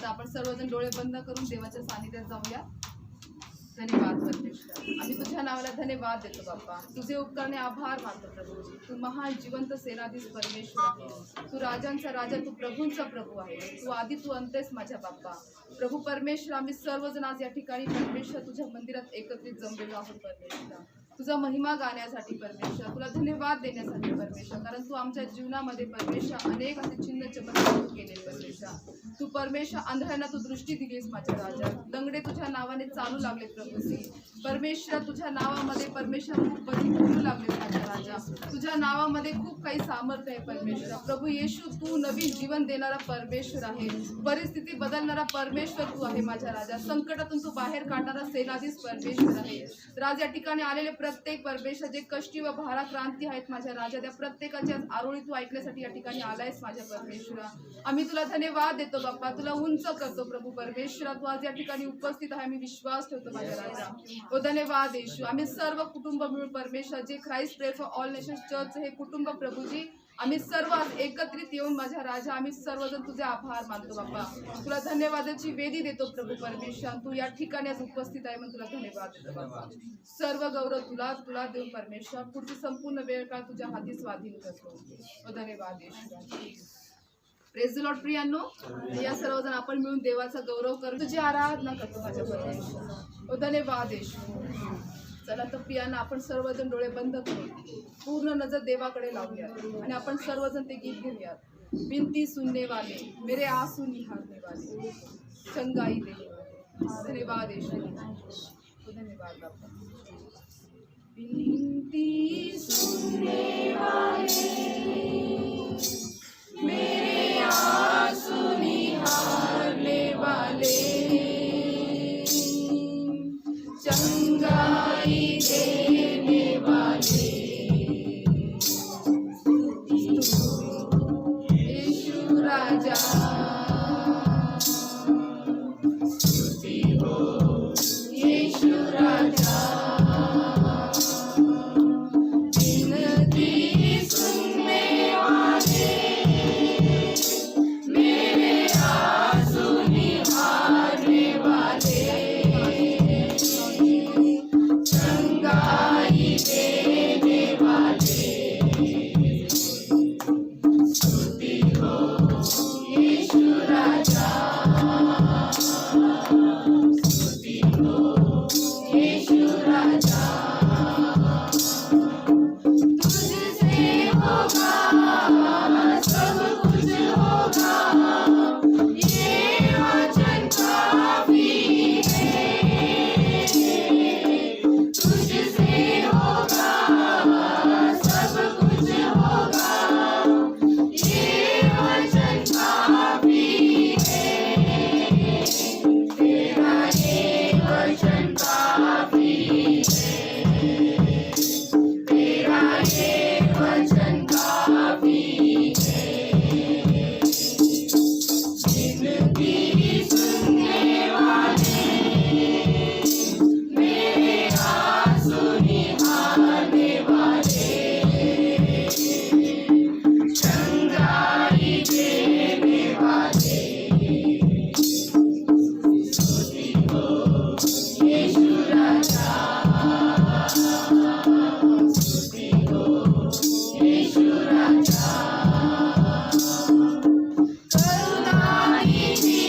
आपण सर्वजण डोळे बंद करून देवाच्या सानिध्यात जाऊया. धन्यवाद परमेश्वर, आम्ही तुझ्या नावाला धन्यवाद देतो बाप्पा. तुझे उपकारणे आभार मानतो प्रभूजी. तू महान जिवंत सेनाधीश परमेश्वर आहे. तू राजांचा राजा, तू प्रभूंचा प्रभू आहे. तू आधी तू अंतेस माझ्या बाप्पा. प्रभू परमेश्वर, आम्ही सर्वजण आज या ठिकाणी परमेश्वर तुझ्या मंदिरात एकत्रित जमलेलो आहोत परमेश्वर. तुझा महिमा गाण्यासाठी परमेश्वर, तुला धन्यवाद देण्यासाठी परमेश्वर, कारण तू आमच्या जीवनामध्ये परमेश्वर अनेक असे चिन्ह चमत्कार केले परमेश्वर. तू परमेश्वर आंधळ्यांना तू दृष्टी दिलीस माझ्या राजा. लंगडे तुझ्या नावाने चालू लागले प्रभूजी. परमेश्वर तुझ्या नावामध्ये परमेश्वर खूप बरी बोलू लागले माझ्या राजा. तुझ्या नावामध्ये खूप काही सामर्थ्य आहे परमेश्वर. प्रभू येशू, तू नवीन जीवन देणारा परमेश्वर आहे. परिस्थिती बदलणारा परमेश्वर तू आहे माझ्या राजा. संकटातून तू बाहेर काढणारा सेनाधीश परमेश्वर आहे. राज, या ठिकाणी आलेले प्रत्येक परमेश्वर जे कष्टी व भाराक्रांती आहेत माझ्या राजा, त्या प्रत्येकाची आज आरोळी तू ऐकण्यासाठी या ठिकाणी आलायस माझ्या परमेश्वरा. आम्ही तुला धन्यवाद देतो बाप्पा, तुला उंच करतो प्रभू परमेश्वरा. तू आज या ठिकाणी उपस्थित आहे, आम्ही विश्वास ठेवतो माझ्या राजा. ओ धन्यवाद येशू. आम्ही सर्व कुटुंब मिळून परमेश्वर जे Christ prayer for all nations church हे कुटुंब प्रभूजी, आम्ही सर्व आज एकत्रित येऊन माझ्या राजा आम्ही सर्वजण तुझे आभार मानतो बाप्पा. तुला धन्यवादाची वेदी देतो प्रभू परमेश्वर. तू या ठिकाणी आज उपस्थित आहे म्हणून तुला धन्यवाद देतो बाप्पा. सर्व गौरव तुला तुला देऊ परमेश्वर. पुढची संपूर्ण वेळ काळ तुझ्या हाती स्वाधीन करतो. ओ धन्यवाद येशू. प्रेज द लॉर्ड प्रियांनो, या सर्वजण आपण मिळून देवाचा गौरव करून तुझी आराधना करतो माझ्या परमेश्वर. ओ धन्यवाद येशू. चला तर प्रियांना आपण सर्वजण डोळे बंद करून पूर्ण नजर देवाकडे लावूया आणि आपण सर्वजण ते गीत घेऊयात. बिनती सुनने वाले, मेरे आंसू निहारने वाले, चंगाई देने वाले. धन्यवाद येशू. धन्यवाद बाबा. बिनती सुनने वाले, मेरे आंसू निहारने वाले, चंगाई देने वाले, यीशु राजा. स्तुति हो यीशु राजा. बिनती सुनने वाले, मेरे आंसू निहारने वाले, चंगाई देने वाले, स्तुति हो यीशु राजा. स्तुति हो यीशु राजा. तुझसे होगा सब कुछ होगा, ये वचन काफी है. तुझसे होगा सब कुछ होगा, ये वचन काफी है. तेरा ये वचन काफी है. तेरा ये वचन काफी है. जिंदगी सुनने वाले, मेरे आंसू निहारने वाले, चंगाई देने वाले, स्तुति हो यीशु राजा. स्तुति हो यीशु राजा. करुणा निधि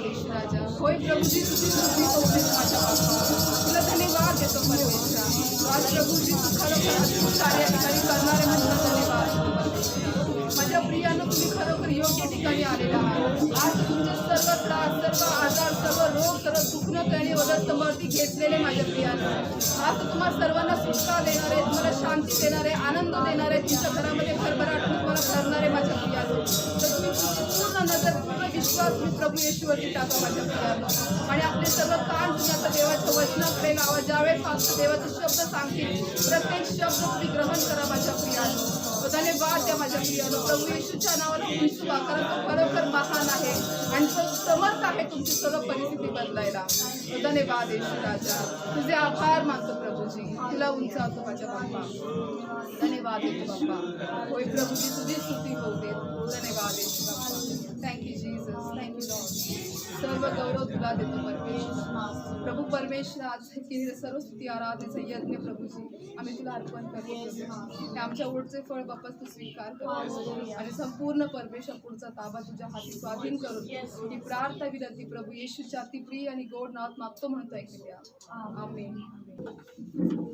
येशू राजा. होय प्रभूजी तुझी स्तुती होते माझ्या बाबा. तुला धन्यवाद देतो परमेश्वरा. आज प्रभूजी तू खरोखर अद्भुत कार्य या ठिकाणी करणारे म्हणून धन्यवाद देतो परमेश्वरा. माझ्या प्रियानं तुम्ही खरोखर योग्य ठिकाणी आलेला आहात. आज तुमचे सर्व त्रास, सर्व आजार, सर्व रोग, सर्व दुखणं आणि ओढत घेतलेले माझ्या प्रियानं आज तुम्हाला सर्वांना सुटका देणारे, तुम्हाला शांती देणारे, आनंद देणारे, तुमच्या घरामध्ये भरभराट तुम्हाला भरणारे माझ्या प्रियानं. तर तुम्ही तुमची पूर्ण नजर, पूर्ण विश्वास तुम्ही प्रभू येशूवरती टाका माझ्या प्रियानं. आणि आपले सर्व कान तुम्ही आता देवाच्या वचनाकडे लावा. ज्यावेळेस फक्त देवाचे शब्द सांगतील प्रत्येक शब्द तुम्ही ग्रहण करा माझ्या प्रियानं. धन्यवाद द्या माझ्या प्रियानं. प्रभू येशूच्या नावाला उंचवा, कारण तो खरोखर महान आहे आणि तो समर्थ आहे तुमची सर्व परिस्थिती बदलायला. धन्यवाद येशू राजा. तुझे आभार मानतो प्रभूजी. तुला उंचावतो माझ्या बाप्पा. धन्यवाद येतो बाप्पा. होय प्रभूजी तुझी स्तुती होऊ दे. धन्यवाद येशू बाप्पा. Thank you Jesus. Thank you lord. सर्व गौरव तुला देतो परमेश्वर. प्रभू परमेश्वर आज केलेले सर्व स्तुती आराधनेचे यज्ञ प्रभूजी आम्ही तुला अर्पण करतो. ते आमच्या ओढचे फळ बाप्पा तू स्वीकार कर आणि संपूर्ण परमेश्वर पुढचा ताबा तुझ्या हाती स्वाधीन करून ही प्रार्थना विनंती प्रभू येशूच्या अति प्रिय आणि गोड नावात मागतो म्हणतो ऐकूया. आमेन.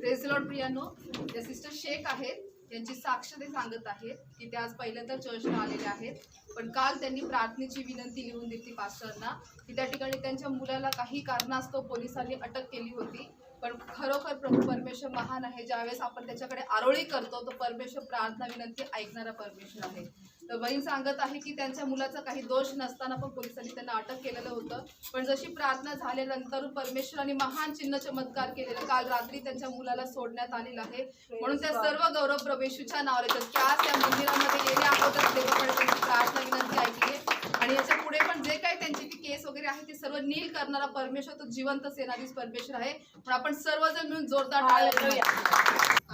Praise Lord. प्रियानो, त्या सिस्टर शेख आहेत, त्यांची साक्ष ते सांगत आहेत की ते आज पहिल्यांदा चर्चला आलेले आहेत. पण काल त्यांनी प्रार्थनेची विनंती लिहून दिली पास्टरना की त्या ठिकाणी त्यांच्या मुलाला काही कारणास्तव पोलिसांनी अटक केली होती. पण खरोखर प्रभू परमेश्वर महान आहे. ज्यावेळेस आपण त्याच्याकडे आरोळी करतो तो परमेश्वर प्रार्थना विनंती ऐकणारा परमेश्वर आहे. तर बहीण सांगत आहे की त्यांच्या मुलाचा काही दोष नसताना पण पोलिसांनी त्यांना अटक केलेलं होतं. पण जशी प्रार्थना झाल्यानंतर परमेश्वराने महान चिन्ह चमत्कार केलेले. काल रात्री त्यांच्या मुलाला सोडण्यात आलेलं आहे. म्हणून त्या सर्व गौरव प्रभूच्या नावाला येतात की आज त्या मंदिरामध्ये गेल्या अगोदर देवाकडे त्यांची प्रार्थना विनंती ऐकली आहे. आणि याच्या पुढे पण जे काही त्यांची ती केस वगैरे आहे ते सर्व नील करणारा परमेश्वर तो जिवंत सेनाधीश परमेश्वर आहे. पण आपण सर्वजण मिळून जोरदार टाळ्या,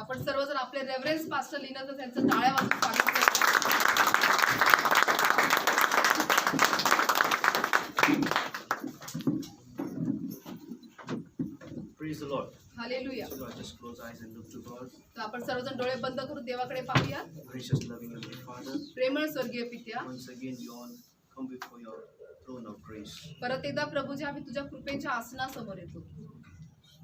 आपण सर्वजण आपले रेव्हरन्स पास्टर लिहिण्याचं त्यांचं टाळ्या वाजून स्वागत करतो. Praise the Lord. Hallelujah. So Lord, just close eyes and look to God. तर आपण सर्वजण डोळे बंद करून देवाकडे पाहूया. Gracious, loving, Heavenly Father. प्रेमळ स्वर्गीय पित्या, Once again, we all come before your throne of grace. परत एकदा प्रभूजी आम्ही तुझ्या कृपेच्या आसनासमोर येतो.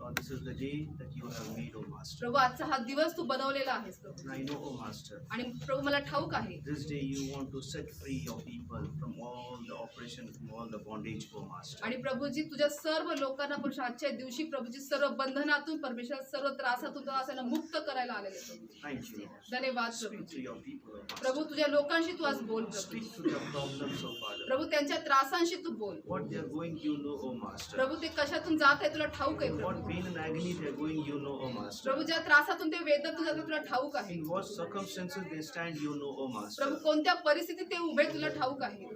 Lord, this is the day that you have made, O Master. प्रभू आजचा हा दिवस तू बनवलेला आहेस प्रभू. And I know, O Master, आणि प्रभू मला ठाऊक आहे this day you want to set free your people from all the oppression, from all the bondage, O Master. आणि प्रभूजी तुझ्या सर्व लोकांना पुरुष आजच्या दिवशी प्रभूजी सर्व बंधनातून परमेश्वर सर्व त्रासातून त्यांना मुक्त करायला आलेले प्रभू. Thank you, Lord. धन्यवाद Speak Prabhu. to your people, O Master. प्रभू तुझ्या लोकांशी तू आज बोल प्रभू. Speak to their problems, O Father. प्रभू त्यांच्या त्रासांशी तू बोल What they are going, you know, O Master. प्रभू. ते कशातून जात आहे तुला ठाऊक आहे What Prabhu. pain and agony they are going, you know, O Master. प्रभू ज्या त्रासातून ते वेदना तुझ्या तुला ठाऊक आहे In what circumstances they stand, you know, O Master. प्रभू. कोणत्या परिस्थितीत ते उभे तुला ठाऊक आहे.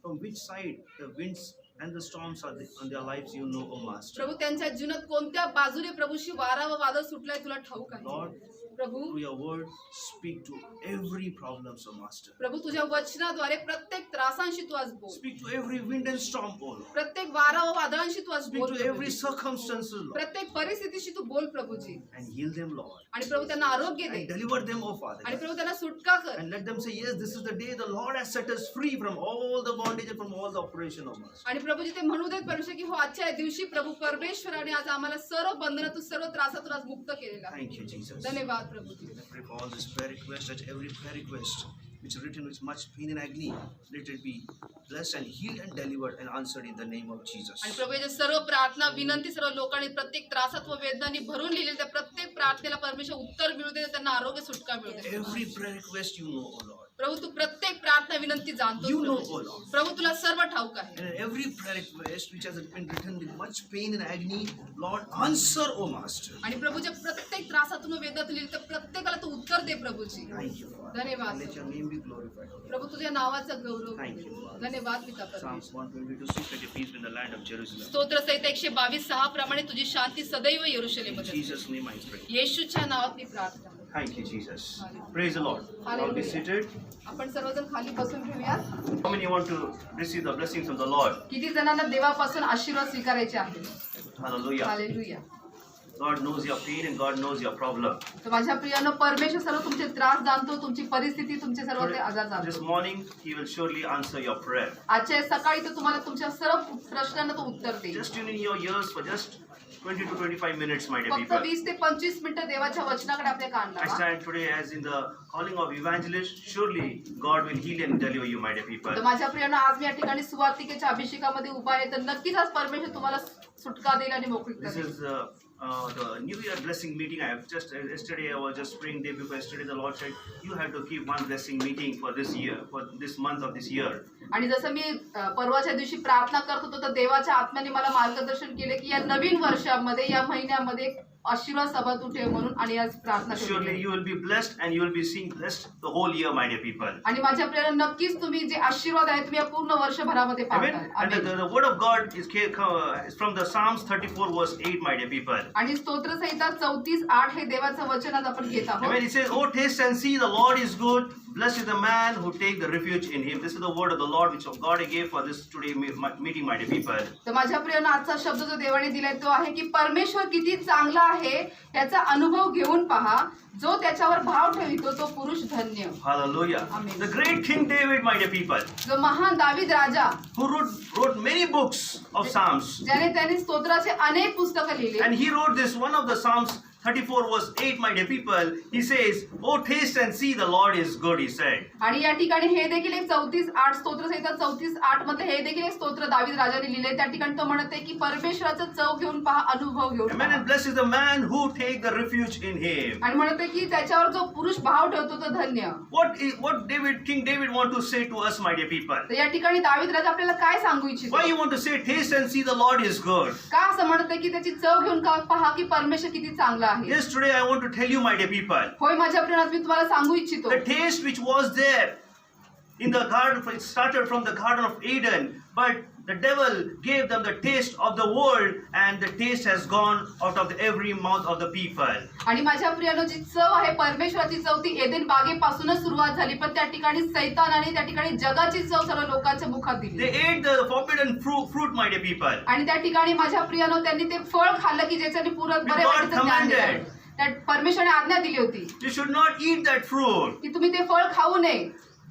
From which side the winds and the storms are on their lives, you know, O Master. प्रभू त्यांच्या जीवनात कोणत्या बाजूने प्रभूशी वारा व वादळ सुटलाय तुला ठाऊक आहे Lord, Prabhu. through your word, speak to every problem, O Master. प्रभू तुझ्या वचनाद्वारे प्रत्येक त्रासांशी तू आज बोल. Speak to every wind and storm, O Lord. प्रत्येक वारा व वादळांशी तू आज Speak बोल to Prabhuji. every circumstances, Lord, प्रत्येक परिस्थितीशी तू बोल Prabhuji. and heal them, Lord, आणि प्रभू त्यांना आरोग्य दे and deliver them, O आणि Father. प्रभू त्यांना सुटका कर. And let them say, yes, this is the day the Lord has set us free from all the bondage and from all the oppression, O Master. आणि प्रभूजी ते म्हणू देत परमेश्वर की हो आजच्या दिवशी प्रभू परमेश्वराने आज आम्हाला सर्व बंधनातून सर्व त्रासातून आज मुक्त केलेला आहे. Thank you, Jesus. धन्यवाद Prabhuji. I pray for all this prayer request, that every prayer request which is written with much pain and agony, let it be blessed and healed and delivered and answered in the name of Jesus. आणि प्रभू याच्या सर्व प्रार्थना विनंती सर्व लोकांनी प्रत्येक त्रासात व वेदनांनी भरून लिहिलेल्या त्या प्रत्येक प्रार्थनेला परमेश्वर उत्तर मिळू दे, त्यांना आरोग्य सुटका मिळू दे. Every prayer request you know, O Lord. प्रभू तू प्रत्येक प्रार्थना विनंती जाणतो You know, Prabhu. O Lord. प्रभू तुला सर्व ठाऊक आहे. And every prayer request which has been written with much pain and agony, Lord, answer, O Master. आणि प्रभूच्या प्रत्येक त्रासातून व वेदनातून लिहिलं तर प्रत्येकाला तू उत्तर दे प्रभूजी. Thank you, Father. धन्यवाद. Let your name be glorified, O Lord. प्रभू तुझ्या नावाचा गौरव. Thank you, Father. धन्यवाद पिता Psalms परमेश्वर. 122, 6, let your peace be in the land of Jerusalem. स्तोत्र संहिता 122:6 प्रमाणे तुझी शांती सदैव In यरूशलेममध्ये. Jesus' name I pray. येशूच्या नावात मी प्रार्थना. Thank you, Jesus. Praise the Lord. All be Hallelujah. seated. आपण सर्वजण खाली बसून घेऊया. How many want to receive the blessings of the Lord? किती जणांना देवापासून आशीर्वाद स्वीकारायचे आहेत. Hallelujah. Hallelujah. God knows your pain and God knows your problem. तर माझ्या प्रियानं परमेश्वर सर्व तुमचे त्रास जाणतो, तुमची परिस्थिती, तुमचे सर्व ते आजार This जाणतो. morning, He will surely answer your prayer. आजच्या सकाळी तो तुम्हाला तुमच्या सर्व प्रश्नांना तो उत्तर देईल. Just tune in your ears for just 20 to 25 minutes, my dear फक्त people. 20 ते 25 मिनिटं देवाच्या वचनाकडे आपले कान I लावा. stand today as in the calling of evangelist. Surely God will heal and deliver you, my dear people. तर माझ्या प्रियानं आज मी या ठिकाणी सुवार्तिकेच्या अभिषेकामध्ये उभा आहे, तर नक्कीच आज परमेश्वर तुम्हाला सुटका देईल आणि मोकळीक This करेल. is the New Year blessing meeting. I have just yesterday I was just praying day before yesterday. The Lord said you have to keep one blessing meeting for this year, for this month of this year. आणि जसं मी परवाच्या दिवशी प्रार्थना करत होतो, तर देवाच्या आत्म्याने मला मार्गदर्शन केले की या नवीन वर्षामध्ये, या महिन्यामध्ये आशीर्वाद सभा तू ठेव म्हणून, आणि आज प्रार्थना Surely केली. you will be blessed and you will be seeing blessed the whole year, my dear people. आणि माझ्या प्रियाला नक्कीच तुम्ही जे आशीर्वाद आहे तुम्ही या पूर्ण वर्षभरामध्ये Amen. पाहताल. And amen. the word of God is from the Psalms 34 verse 8, my dear people. आणि स्तोत्रसंहिता 34:8 हे देवाचं वचन आज आपण घेत आहोत. Amen. It says, "Oh, taste and see the Lord is good. Blessed is the man who take the refuge in Him." This is the word of the Lord which God gave for this today meeting, my dear people. तर माझ्या प्रियानं आजचा शब्द जो देवाने दिलाय तो आहे की परमेश्वर किती चांगला आहे याचा अनुभव घेऊन पहा. जो त्याच्यावर भाव ठेवितो तो पुरुष धन्य. Hallelujah. Amen. The great King David, my dear people, जो महान दावीद राजा, who wrote many books of Psalms, ज्याने त्यांनी स्तोत्राचे अनेक पुस्तकं लिहिली, and he wrote this one of the Psalms 34 verse 8, my dear people. He says, "Oh, taste and see the Lord is good," he said. आणि या ठिकाणी हे देखील एक 34:8 स्तोत्रसंहिता 34:8 मध्ये हे देखील एक स्तोत्र दावीद राजाने लिहिले. त्या ठिकाणी तो म्हणत आहे की परमेश्वराचं चव घेऊन पहा, अनुभव घेऊन Amen. पहा. And blessed is the man who take the refuge in Him. आणि म्हणत आहे की त्याच्यावर जो पुरुष भाव ठेवतो तो धन्य. What King David want to say to us, my dear people? तर या ठिकाणी दावीद राजा आपल्याला काय सांगू इच्छितो? Why you want to say, taste and see the Lord is good? का असं म्हणत आहे की त्याची चव घेऊन पहा की परमेश्वर किती चांगला आहे. Yes, today I want to tell you, my dear people, होय माझ्या प्रियात मी तुम्हाला सांगू इच्छितो. the taste which was there in the garden, it started from the Garden of Eden, but the devil gave them the taste of the world, and the taste has gone out of every mouth of the people. आणि माझ्या प्रियानो जी चव आहे परमेश्वराची चव ती एदेन बागेपासूनच सुरुवात झाली, पण त्या ठिकाणी सैतानाने त्या ठिकाणी जगाची चव सर्व लोकांच्या मुखात दिली. They ate the forbidden fruit, my dear people. आणि त्या ठिकाणी माझ्या प्रियानो त्यांनी ते फळ खाल्लं की ज्याच्याने पूर्ण God बऱ्यापैकी ज्ञान commanded. दिलं. त्या परमेश्वराने आज्ञा दिली होती You should not eat that fruit. की तुम्ही ते फळ खाऊ नये.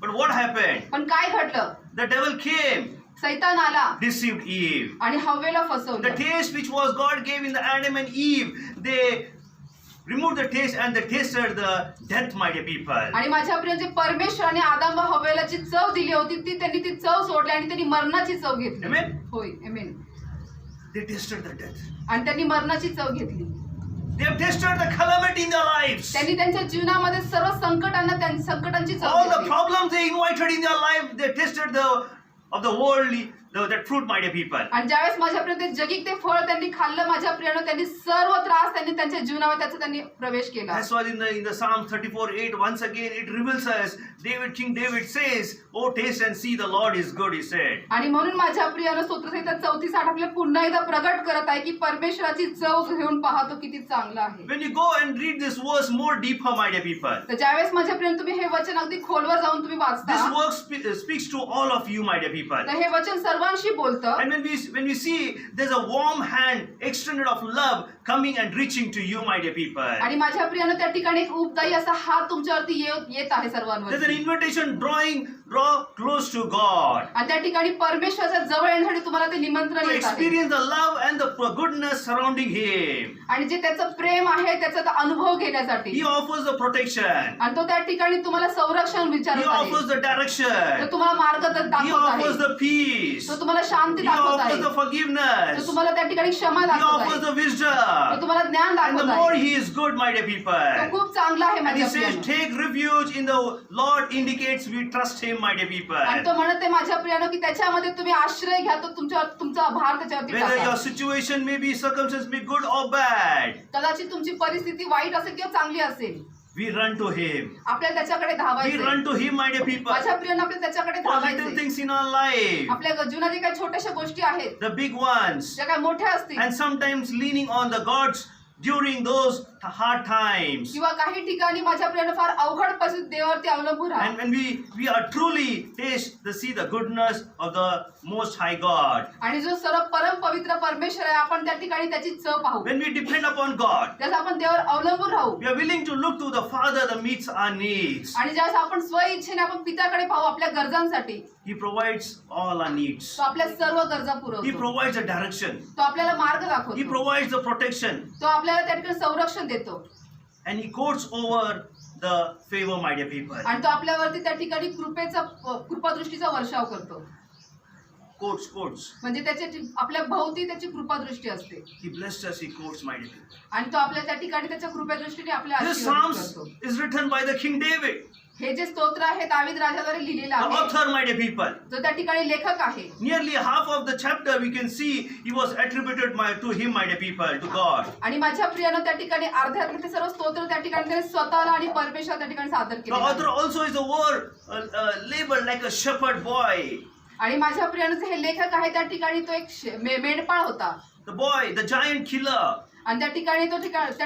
But what happened? पण काय घडलं? The devil came, सैतान आला deceived Eve. आणि हव्वेला The फसवलं. taste which was God gave in the Adam and Eve, they removed the taste and they tasted the death, my dear people. आणि माझ्या प्रिय जे परमेश्वराने आदम व हव्वेला जी चव दिली होती ती त्यांनी ती चव सोडली आणि त्यांनी मरणाची चव घेतली. Amen? होय, आमेन. They tasted the death. आणि त्यांनी मरणाची चव घेतली. They have tasted the calamity in their lives. त्यांनी त्यांच्या जीवनामध्ये सर्व संकटांची चव All the घेतली. problems they invited in their life, they tasted of the worldly, that fruit, my dear people. आणि ज्यावेळेस माझ्या प्रिय ते जगिक ते फळ त्यांनी खाल्लं माझ्या प्रियानं, त्यांनी सर्व त्रास त्यांनी त्यांच्या जीवनावर त्याचा त्यांनी प्रवेश केला. That's why in the Psalm 34:8, once again it reveals us. King David says, "Oh, taste and see the Lord is good," he said. आणि म्हणून माझ्या प्रियानं स्तोत्रसंहिता 34:8 आपल्याला पुन्हा एकदा प्रगट करत आहे की परमेश्वराची चव घेऊन पाहतो किती चांगला आहे. When you go and read this verse more deeper, my dear people, तर ज्यावेळेस माझ्या प्रियानं तुम्ही हे वचन अगदी खोलवर जाऊन तुम्ही वाचता, this verse speaks to all of you, my dear people. तर हे वचन सर्वांशी बोलतं. And when we see there's a warm hand extended of love coming and reaching to you, my dear people. आणि माझ्या प्रियानं त्या ठिकाणी एक उपदायी असा हात तुमच्यावरती येत आहे सर्वांवर. There's an invitation draw close to God. आणि त्या ठिकाणी परमेश्वराच्या जवळ येण्यासाठी तुम्हाला ते निमंत्रण To येत आहे. experience the love and the goodness surrounding Him. आणि जे त्याचं प्रेम आहे त्याचा तो अनुभव घेण्यासाठी. He offers the protection. आणि तो त्या ठिकाणी तुम्हाला संरक्षण He विचारत आहे. offers the तो direction. तुम्हाला मार्ग He दाखवत आहे. offers the peace. तो तुम्हाला शांती He दाखवत offers आहे. the तो forgiveness. तुम्हाला त्या ठिकाणी क्षमा He दाखवत offers आहे. the तो wisdom. तुम्हाला ज्ञान And the दाखवत more आहे. He is good, my dear तो people. खूप चांगला आहे And He माझ्या says, प्रियानं. take refuge in the Lord indicates we trust Him, my dear people. आणि तो म्हणत आहे माझ्या प्रियानं की त्याच्यामध्ये तुम्ही आश्रय घ्या, तो तुमचा आभार त्याच्यावरती Whether your टाका. situation may be, circumstance be good or bad, कदाचित तुमची परिस्थिती वाईट असेल किंवा चांगली असेल, we run to Him. आपल्याला त्याच्याकडे We धावायचं. run to Him, my dear people. माझ्या प्रियानं आपल्याला त्याच्याकडे For little धावायचं. things in our life, आपल्या जीवनात जे काही छोट्याशा गोष्टी आहेत the big ones, ज्या काही मोठ्या असतील, and sometimes leaning on the gods during those hard times. किंवा काही ठिकाणी माझ्या प्रियानं फार अवघड परिस्थितीत देवावरती अवलंबून राहा. And when we are truly see the goodness of the Most High God. आणि जो सर्व परम पवित्र परमेश्वर आहे आपण त्या ठिकाणी त्याची चव पाहू. When we depend upon God, ज्यास आपण देवावर अवलंबून राहू. we are willing to look to the Father that meets our needs. आणि ज्यास आपण स्वइच्छेने आपण पित्याकडे पाहू आपल्या गरजांसाठी. He provides all our needs. तो आपल्या सर्व गरजा He पुरवतो. provides a direction. तो आपल्याला मार्ग He दाखवतो. provides the protection. तो आपल्याला त्या ठिकाणी संरक्षण देतो. And He courts over the favor, my dear people. आणि तो आपल्यावरती त्या ठिकाणी कृपादृष्टीचा वर्षाव करतो. Courts. म्हणजे आपल्या भोवती त्याची कृपादृष्टी असते. He blessed us, He courts, my dear people. आणि तो आपल्या त्या ठिकाणी त्याच्या कृपेदृष्टीने आपल्या This आशीर्वाद Psalms करतो. is written by the King David, हे जे स्तोत्र आहे दावीद राजाद्वारे लिहिलेलं the आहे. author, my dear people. जो त्या ठिकाणी लेखक आहे. Nearly half of the chapter we can see he was attributed to him, my dear people, to God. आणि माझ्या प्रियानं त्या ठिकाणी अर्ध्यातले ते सर्व स्तोत्र त्या ठिकाणी त्याने स्वतःला आणि परमेश्वर त्या ठिकाणी सादर The केले. author also is a word labeled like a shepherd boy. आणि माझ्या प्रियानं हे लेखक आहे त्या ठिकाणी तो एक मेंढपाळ होता. The boy, the giant killer. आणि त्या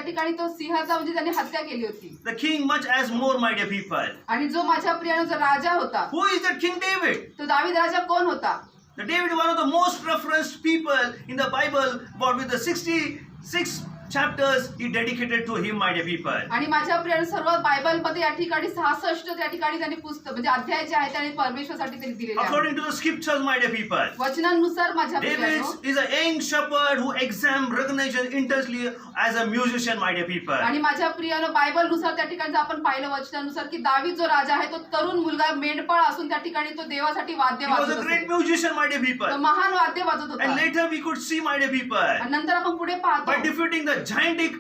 ठिकाणी तो सिंहाचा म्हणजे त्याने हत्या केली होती. The king much as more, my dear people. आणि जो माझ्या प्रियानं जो राजा होता Who is that King David? तो दावीद राजा कोण होता? The David, one of the most referenced people in the Bible, but with the 66 chapters he dedicated to him, my dear people. आणि माझ्या प्रियानं सर्व बायबलमध्ये या ठिकाणी 66 त्या ठिकाणी त्यांनी पुस्तक म्हणजे अध्याय जे आहे त्याने परमेश्वरासाठी त्यांनी दिलेले आहे. According to the scriptures, my dear people, वचनानुसार माझ्या David प्रियानं is a young shepherd who examined recognition intensely as a musician, my dear people. आणि माझ्या प्रियानं बायबलनुसार त्या ठिकाणी जर आपण पाहिलं वचनानुसार की दावीद जो राजा आहे तो तरुण मुलगा मेंढपाळ असून त्या ठिकाणी तो देवासाठी वाद्य He was वाजवत a great होता. musician, my dear तो people. महान वाद्य वाजवत And होता. later we could see, my dear people, आणि नंतर आपण पुढे पाहतो by defeating the gigantic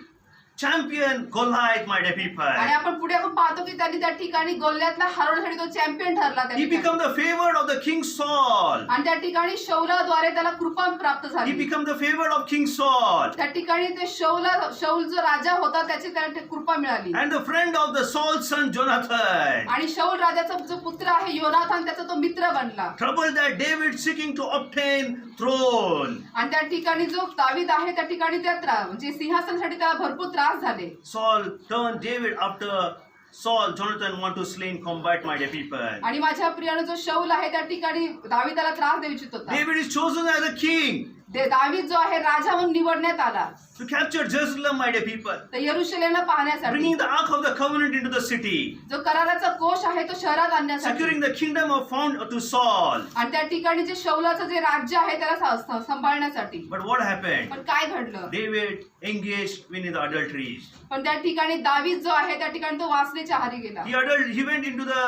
champion Goliath, my dear people. आणि आपण पुढे पाहतो की त्यांनी त्या ठिकाणी गोल्यातला हरवण्यासाठी तो चॅम्पियन ठरला त्या He ठिकाणी. became the favored of the King Saul. आणि त्या ठिकाणी शौलाद्वारे त्याला कृपा प्राप्त He झाली. became the favored of King Saul. त्या ठिकाणी ते शौल जो राजा होता त्याची त्याला कृपा मिळाली. And the friend of the Saul's son Jonathan. आणि शौल राजाचा जो पुत्र आहे योनाथान त्याचा तो मित्र बनला. Trouble that David seeking to obtain throne. आणि त्या ठिकाणी जो दावीद आहे त्या ठिकाणी म्हणजे सिंहासनासाठी त्याला भरपूर त्रास झाले. Saul turned David after Saul, Jonathan want to slay in combat, my dear people. आणि माझ्या प्रियानं जो शौल आहे त्या ठिकाणी दावीदाला त्रास देऊ इच्छित होता. David is chosen as a king दावीद जो आहे राजा म्हणून निवडण्यात आला to capture Jerusalem, my dear people. तर यरुशलेमला पाहण्यासाठी. Bringing the Ark of the Covenant into the city. जो कराराचा कोष आहे तो शहरात आणण्यासाठी. Securing the kingdom of found to Saul. आणि त्या ठिकाणी जे शौलाचं जे राज्य आहे त्याला सांभाळण्यासाठी. But what happened? पण काय घडलं? David engaged in the adulteries. पण त्या ठिकाणी दावीद जो आहे त्या ठिकाणी तो वासनेच्या आहारी गेला. He went into the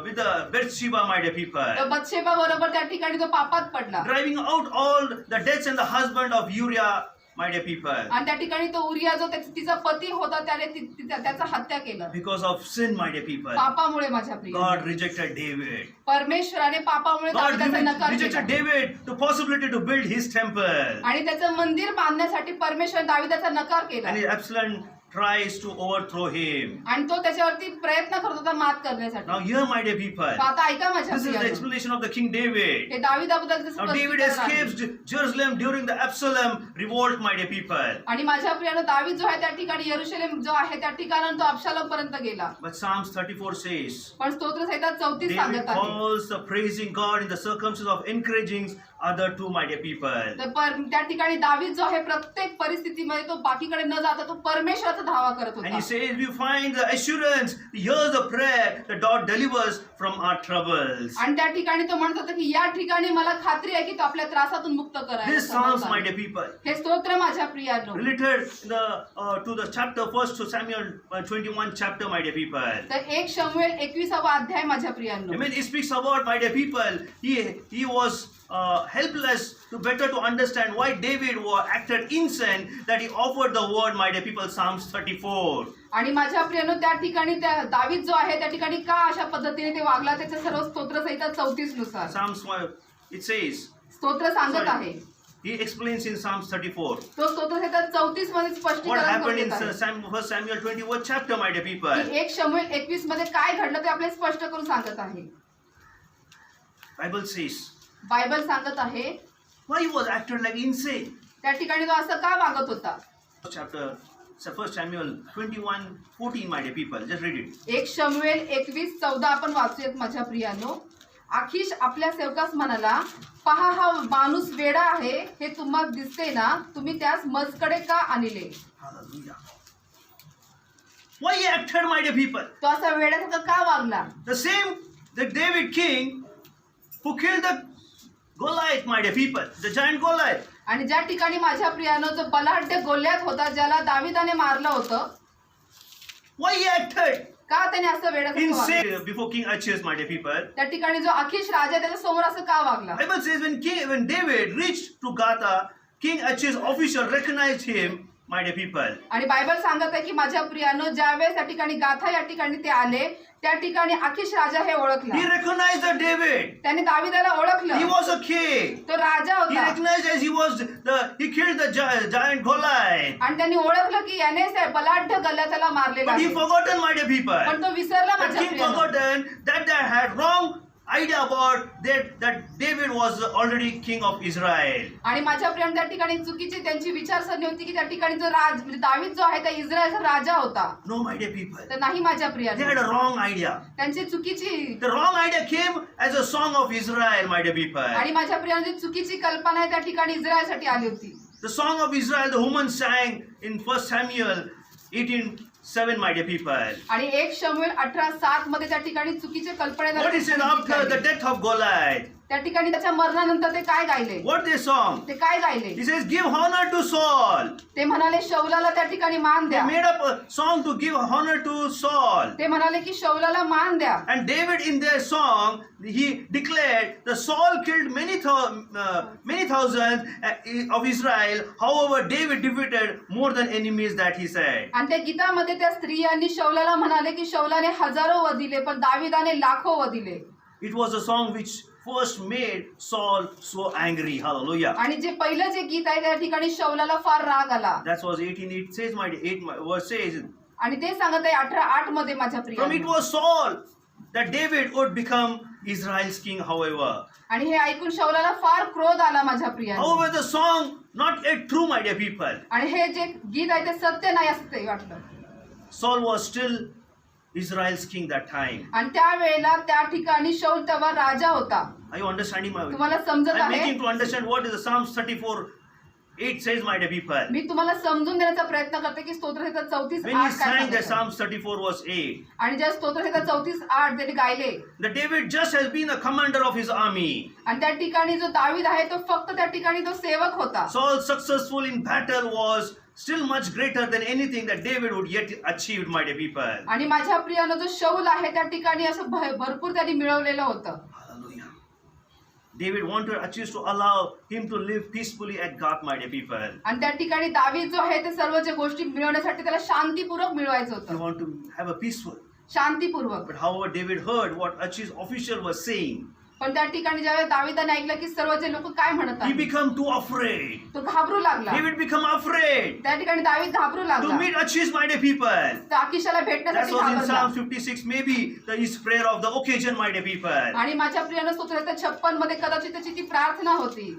with the Bathsheba, my dear people. तर बत्शेबा बरोबर त्या ठिकाणी तो पापात पडला. Driving out all the deaths and the husband of Uriah, my dear people. आणि त्या ठिकाणी तो उरिया जो तिचा पती होता त्याने त्याचा हत्या केलं. Because of sin, my dear people. पापामुळे माझ्या प्रिय. God rejected David. परमेश्वराने पापामुळे God दाविदाचा नकार rejected केला. David to possibility to build his temple. आणि त्याचं मंदिर बांधण्यासाठी परमेश्वर दाविदाचा नकार केला. And Absalom tries to overthrow him. आणि तो त्याच्यावरती प्रयत्न करत होता मात करण्यासाठी. Now here, my dear people, आता ऐका माझ्या this is the प्रियानो. explanation of the King David. हे दाविदाबद्दल Now David escapes Jerusalem during the Absalom revolt, my dear people. आणि माझ्या प्रियानो दावीद जो आहे त्या ठिकाणी यरुशलेम जो आहे त्या ठिकाणी तो अबशालोम पर्यंत गेला. But Psalms 34 says, पण स्तोत्र संहिता 34 David सांगत आहे. calls the praising God in the circumstances of encouraging other two, my dear people. तर त्या ठिकाणी दावीद जो आहे प्रत्येक परिस्थितीमध्ये तो बाकीकडे न जाता तो परमेश्वराचा धावा करत And he होता. says, we find the assurance, he hears the prayer, that God delivers from our troubles. आणि त्या ठिकाणी तो म्हणत होता की या ठिकाणी मला खात्री आहे की तो आपल्या त्रासातून मुक्त This Psalms, my करायला. dear people, हे स्तोत्र माझ्या प्रियानो related to the chapter 1 to Samuel 21 chapter, my dear people. तर 1 शमूएल 21वा अध्याय माझ्या I प्रियानो. mean, it speaks about, my dear people, he was helpless to better to understand why David acted insane, that he offered the word, my dear people, Psalms 34. आणि माझ्या प्रियानो त्या ठिकाणी त्या दावीद जो आहे त्या ठिकाणी का अशा पद्धतीने ते वागला त्याच्या सर्व स्तोत्र संहिता 34 नुसार Psalms 1, it says, स्तोत्र सांगत Sorry. आहे. he explains in Psalms 34. तो स्तोत्र संहिता 34 मध्ये What स्पष्टीकरण happened in करत आहे. 1 Samuel 21 chapter, my dear people. की 1 शमूएल 21 मध्ये काय घडलं ते आपल्याला स्पष्ट करून सांगत आहे. Bible says, बायबल सांगत आहे why he was acted like insane. त्या ठिकाणी तो असं का वागत होता. Chapter, so 1 Samuel 21:14, my dear people. Just read it. 1 शमूएल 21:14 आपण वाचूयात माझ्या प्रियानो. आखिश आपल्या सेवकास म्हणाला, पहा हा माणूस वेडा आहे, हे तुम्हाला दिसते ना, तुम्ही त्यास मजकडे का आणले? Hallelujah. Why he acted, my dear people? तो असा वेड्यासारखा का वागला? The same, the David king who killed the Goliath, my dear people, the giant Goliath. आणि ज्या ठिकाणी माझ्या प्रियानो जो बलाढ्य गोल्यात होता, ज्याला दाविदाने मारलं होतं, Why he acted का त्याने असं वेड्यासारखं वागलं? insane before King Achish, my dear people? त्या ठिकाणी जो आखिश राजा आहे, त्याच्या समोर असं का वागला? Bible says when David reached to Gath, King Achish's official recognized him, my dear people. आणि बायबल सांगत आहे की माझ्या प्रियानो ज्यावेळेस त्या ठिकाणी गाथा या ठिकाणी ते आले, त्या ठिकाणी आखिश राजा हे He ओळखला. recognized the David. त्याने दाविदाला He ओळखलं. was a king. तो राजा He होता recognized as he killed the giant Goliath. आणि त्यांनी ओळखलं की यानेच त्या बलाढ्य गल्ल्याला मारलेला But he आहे. forgotten, my dear people. पण तो विसरला The माझ्या king प्रियानो. forgotten that they had wrong idea about that David was already king of Israel. आणि माझ्या प्रियानो त्या ठिकाणी चुकीची त्यांची विचारसरणी होती की त्या ठिकाणी जो म्हणजे दावीद जो आहे त्या इस्रायलचा राजा होता. No, my dear people. तर नाही माझ्या They प्रियानो, had a wrong idea. त्यांची चुकीची The wrong idea came as a song of Israel, my dear people. आणि माझ्या प्रियानो जी चुकीची कल्पना आहे त्या ठिकाणी इस्रायलसाठी आली होती. The song of Israel, the woman sang in 1 Samuel 18:7, my dear people. आणि 1 शमूएल 18:7 मध्ये त्या ठिकाणी चुकीचे कल्पना What he said after the death of Goliath? त्या ठिकाणी त्याच्या मरणानंतर ते काय गायले? What they song? ते काय गायले? He says, give honor to Saul. ते म्हणाले शौलाला त्या ठिकाणी मान They द्या. made up a song to give honor to Saul. ते म्हणाले की शौलाला मान द्या. And David in their song, he declared the Saul killed many thousands of Israel. However, David defeated more than enemies that he said. आणि त्या गीतामध्ये त्या स्त्रियांनी शौलाला म्हणाले की शौलाने हजारो वधिले पण दाविदाने लाखो वधिले. It was a song which first made Saul so angry. Hallelujah. आणि जे पहिलं जे गीत आहे त्या ठिकाणी शौलाला फार राग आला. That was 18. It says, my 8 verse says, आणि ते सांगत आहे 18:8 मध्ये माझ्या from प्रिय. it was Saul that David would become Israel's king. However, आणि हे ऐकून शौलाला फार क्रोध आला माझ्या प्रिय. however, the song not yet true, my dear people. आणि हे जे गीत आहे ते सत्य नाही असं ते वाटलं. Saul was still Israel's king that time. आणि त्या वेळेला त्या ठिकाणी शौल तेव्हा राजा होता. Are you understanding my? तुम्हाला समजत I'm आहे? making to understand what is the Psalms 34:8 says, my dear people. मी तुम्हाला समजून देण्याचा प्रयत्न करते की स्तोत्रसंहिता 34:8 When he काय sang the सांगतं. Psalms 34 verse 8, आणि ज्या स्तोत्रसंहिता 34:8 त्यांनी गायले the David just has been a commander of his army. आणि त्या ठिकाणी जो दावीद आहे तो फक्त त्या ठिकाणी तो सेवक होता. Saul successful in battle was still much greater than anything that David would yet achieved, my dear people. आणि माझ्या प्रियानं जो शौल आहे त्या ठिकाणी असं भरपूर त्यांनी मिळवलेलं होतं. Hallelujah. David wanted Achish to allow him to live peacefully at Gath, my dear people. आणि त्या ठिकाणी दावीद जो आहे ते सर्व जे गोष्टी मिळवण्यासाठी त्याला शांतीपूर्वक मिळवायचं He होतं. wanted to have a peaceful. शांतीपूर्वक. But however, David heard what Achish's official was saying. पण त्या ठिकाणी ज्यावेळेस दाविदाने ऐकलं की सर्व जे लोक काय म्हणत He आहेत, became too afraid. तो घाबरू लागला. David became afraid त्या ठिकाणी दावीद घाबरू to लागला. meet Achish, my dear people. तर आकिशाला That भेटण्यासाठी was in घाबरला. Psalm 56, maybe his prayer of the occasion, my dear people. आणि माझ्या प्रियानं स्तोत्रसंहिता 56 मध्ये कदाचित त्याची ती प्रार्थना होती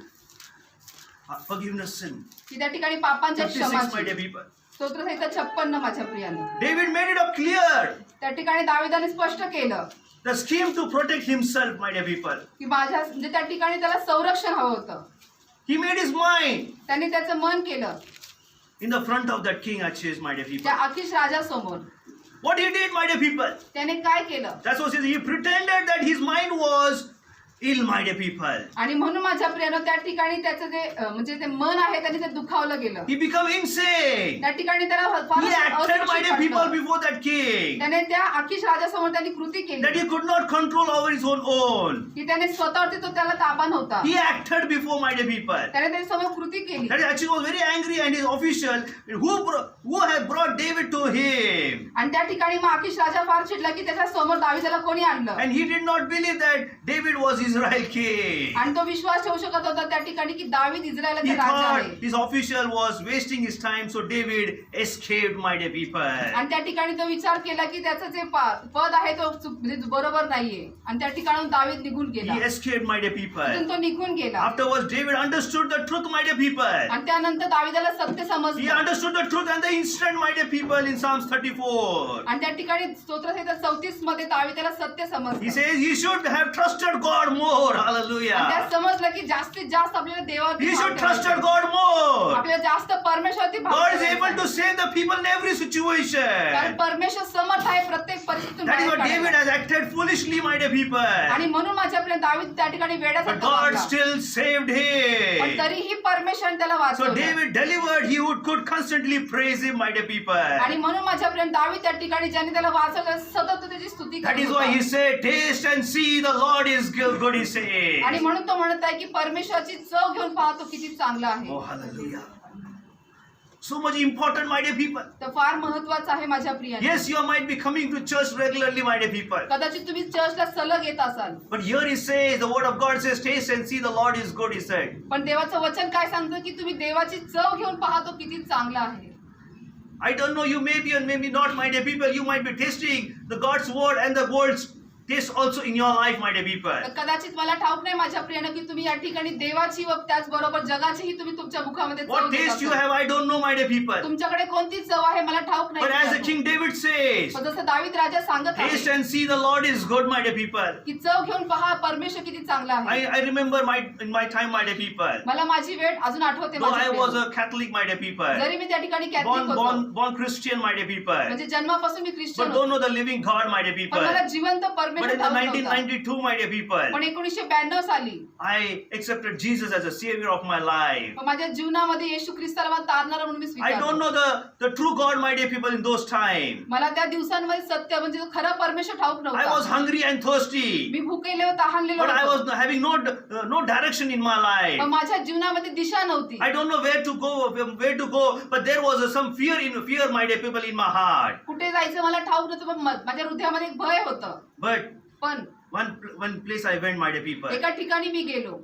Forgiveness sin. की त्या ठिकाणी पापांच्या 56, my dear क्षमाची. people. स्तोत्रसंहिता 56 माझ्या प्रियानं. David made it up clear. त्या ठिकाणी दाविदाने स्पष्ट केलं The scheme to protect himself, my dear people. की माझ्या म्हणजे त्या ठिकाणी त्याला संरक्षण हवं होतं. He made his mind त्यांनी त्याचं मन केलं in the front of that king Achish, my dear त्या people. आकिश राजासमोर. What he did, my dear people. त्याने काय केलं That's what it says. He pretended that his mind was ill, my dear people. आणि म्हणून माझ्या प्रियानं त्या ठिकाणी त्याचं जे म्हणजे ते मन आहे त्याने ते दुखावलं गेलं. He became insane. त्या ठिकाणी त्याला फार He acted, my असुरक्षित dear people, वाटलं. before that king. त्याने त्या आकिश राजासमोर त्यांनी कृती That केली he could not control over his own. की त्याने स्वतःवरती तो त्याला ताबा नव्हता. He acted before, my dear people. त्याने त्याच्यासमोर कृती केली That Achish was very angry, and his official who had brought David to him. आणि त्या ठिकाणी मग आकिश राजा फार चिडला की त्याच्या समोर दावीदाला कोणी आणलं And he did not believe that David was Israel king. आणि तो विश्वास ठेवू शकत होता त्या ठिकाणी की दावीद He इस्रायलाचा राजा thought आहे this official was wasting his time, so David escaped, my dear people. आणि त्या ठिकाणी तो विचार केला की त्याचं जे पद आहे तो म्हणजे बरोबर नाहीये आणि त्या ठिकाणाहून दावीद निघून गेला He escaped, my dear people. तिथून तो निघून गेला Afterwards, David understood the truth, my dear people. आणि त्यानंतर दावीदाला सत्य He समजलं understood the truth and the instant, my dear people, in Psalms 34. आणि त्या ठिकाणी स्तोत्रसंहिता 34 मध्ये दावीदाला सत्य He समजलं says he should have trusted God more. आणि Hallelujah. त्यात समजलं की जास्तीत जास्त आपल्याला देवावरती He भार should ठेवायचा trusted आहे. God more. आपल्याला जास्त परमेश्वरवरती भार God is ठेवायचा able आहे. to save the people in every कारण situation. परमेश्वर समर्थ आहे प्रत्येक परिस्थितीतून That is बाहेर why David काढायला. has acted foolishly, my dear people. आणि म्हणून माझ्या आपल्या दावीद त्या ठिकाणी But वेड्यासारखा God वागला. still saved पण him. तरीही परमेश्वराने त्याला So वाचवलं David delivered, he could constantly praise him, my dear people. आणि म्हणून माझ्या आपल्या दावीद त्या ठिकाणी ज्याने त्याला वाचवलं सतत तो त्याची स्तुती That करत is why he होता. said, taste and see the Lord is good, he says. आणि म्हणून तो म्हणत आहे की परमेश्वराची चव घेऊन पाहतो किती चांगला आहे. Oh, hallelujah. So much important, my dear people. तर फार महत्वाचं आहे माझ्या प्रियाने. Yes, you might be coming to church regularly, my dear people. कदाचित तुम्ही चर्चला सलग येत असाल But here he says, the word of God says, taste and see the Lord is good, he said. पण देवाचं वचन काय सांगतं की तुम्ही देवाची चव घेऊन पाहतो किती चांगला आहे. I don't know, you may be and maybe not, my dear people. You might be tasting the God's word and the world's taste also in your life, my dear people. तर कदाचित मला ठाऊक नाही माझ्या प्रियानं की तुम्ही या ठिकाणी देवाची व त्याचबरोबर जगाचीही तुम्ही तुमच्या मुखामध्ये चव What घेत taste you असाल. have, I don't know, my dear people. तुमच्याकडे कोणती चव आहे मला ठाऊक But as the नाही. King David says, पण जसं दावीद राजा सांगत taste आहे and see the Lord is good, my dear people. की चव घेऊन पहा परमेश्वर किती चांगला आहे. I remember in my time, my dear people. मला माझी वेळ अजून आठवते Though I माझ्या was प्रियानं. a Catholic, my dear people. जरी मी त्या ठिकाणी कॅथलिक होतो Born Christian, my dear people. म्हणजे जन्मापासून मी ख्रिश्चन But don't होतो know the living God, my dear पण people. मला जिवंत But परमेश्वर in the ठाऊक नव्हता. 1992, my dear people, पण 1992 साली I accepted Jesus as a savior of my life. पण माझ्या जीवनामध्ये येशू ख्रिस्ताला मला तारणारा म्हणून मी I स्वीकारतो. don't know the true God, my dear people, in those times. मला त्या दिवसांमध्ये सत्य म्हणजे खरा परमेश्वर ठाऊक I was नव्हता. hungry and thirsty, मी भुकेले व तहानलेलो but I होतो. was having no direction in my life. पण माझ्या जीवनामध्ये दिशा नव्हती. I don't know where to go, but there was some fear, my dear people, in my heart. कुठे जायचं मला ठाऊक नव्हतं पण माझ्या हृदयामध्ये एक भय होतं. But पण one place I went, my dear people. एका ठिकाणी मी गेलो.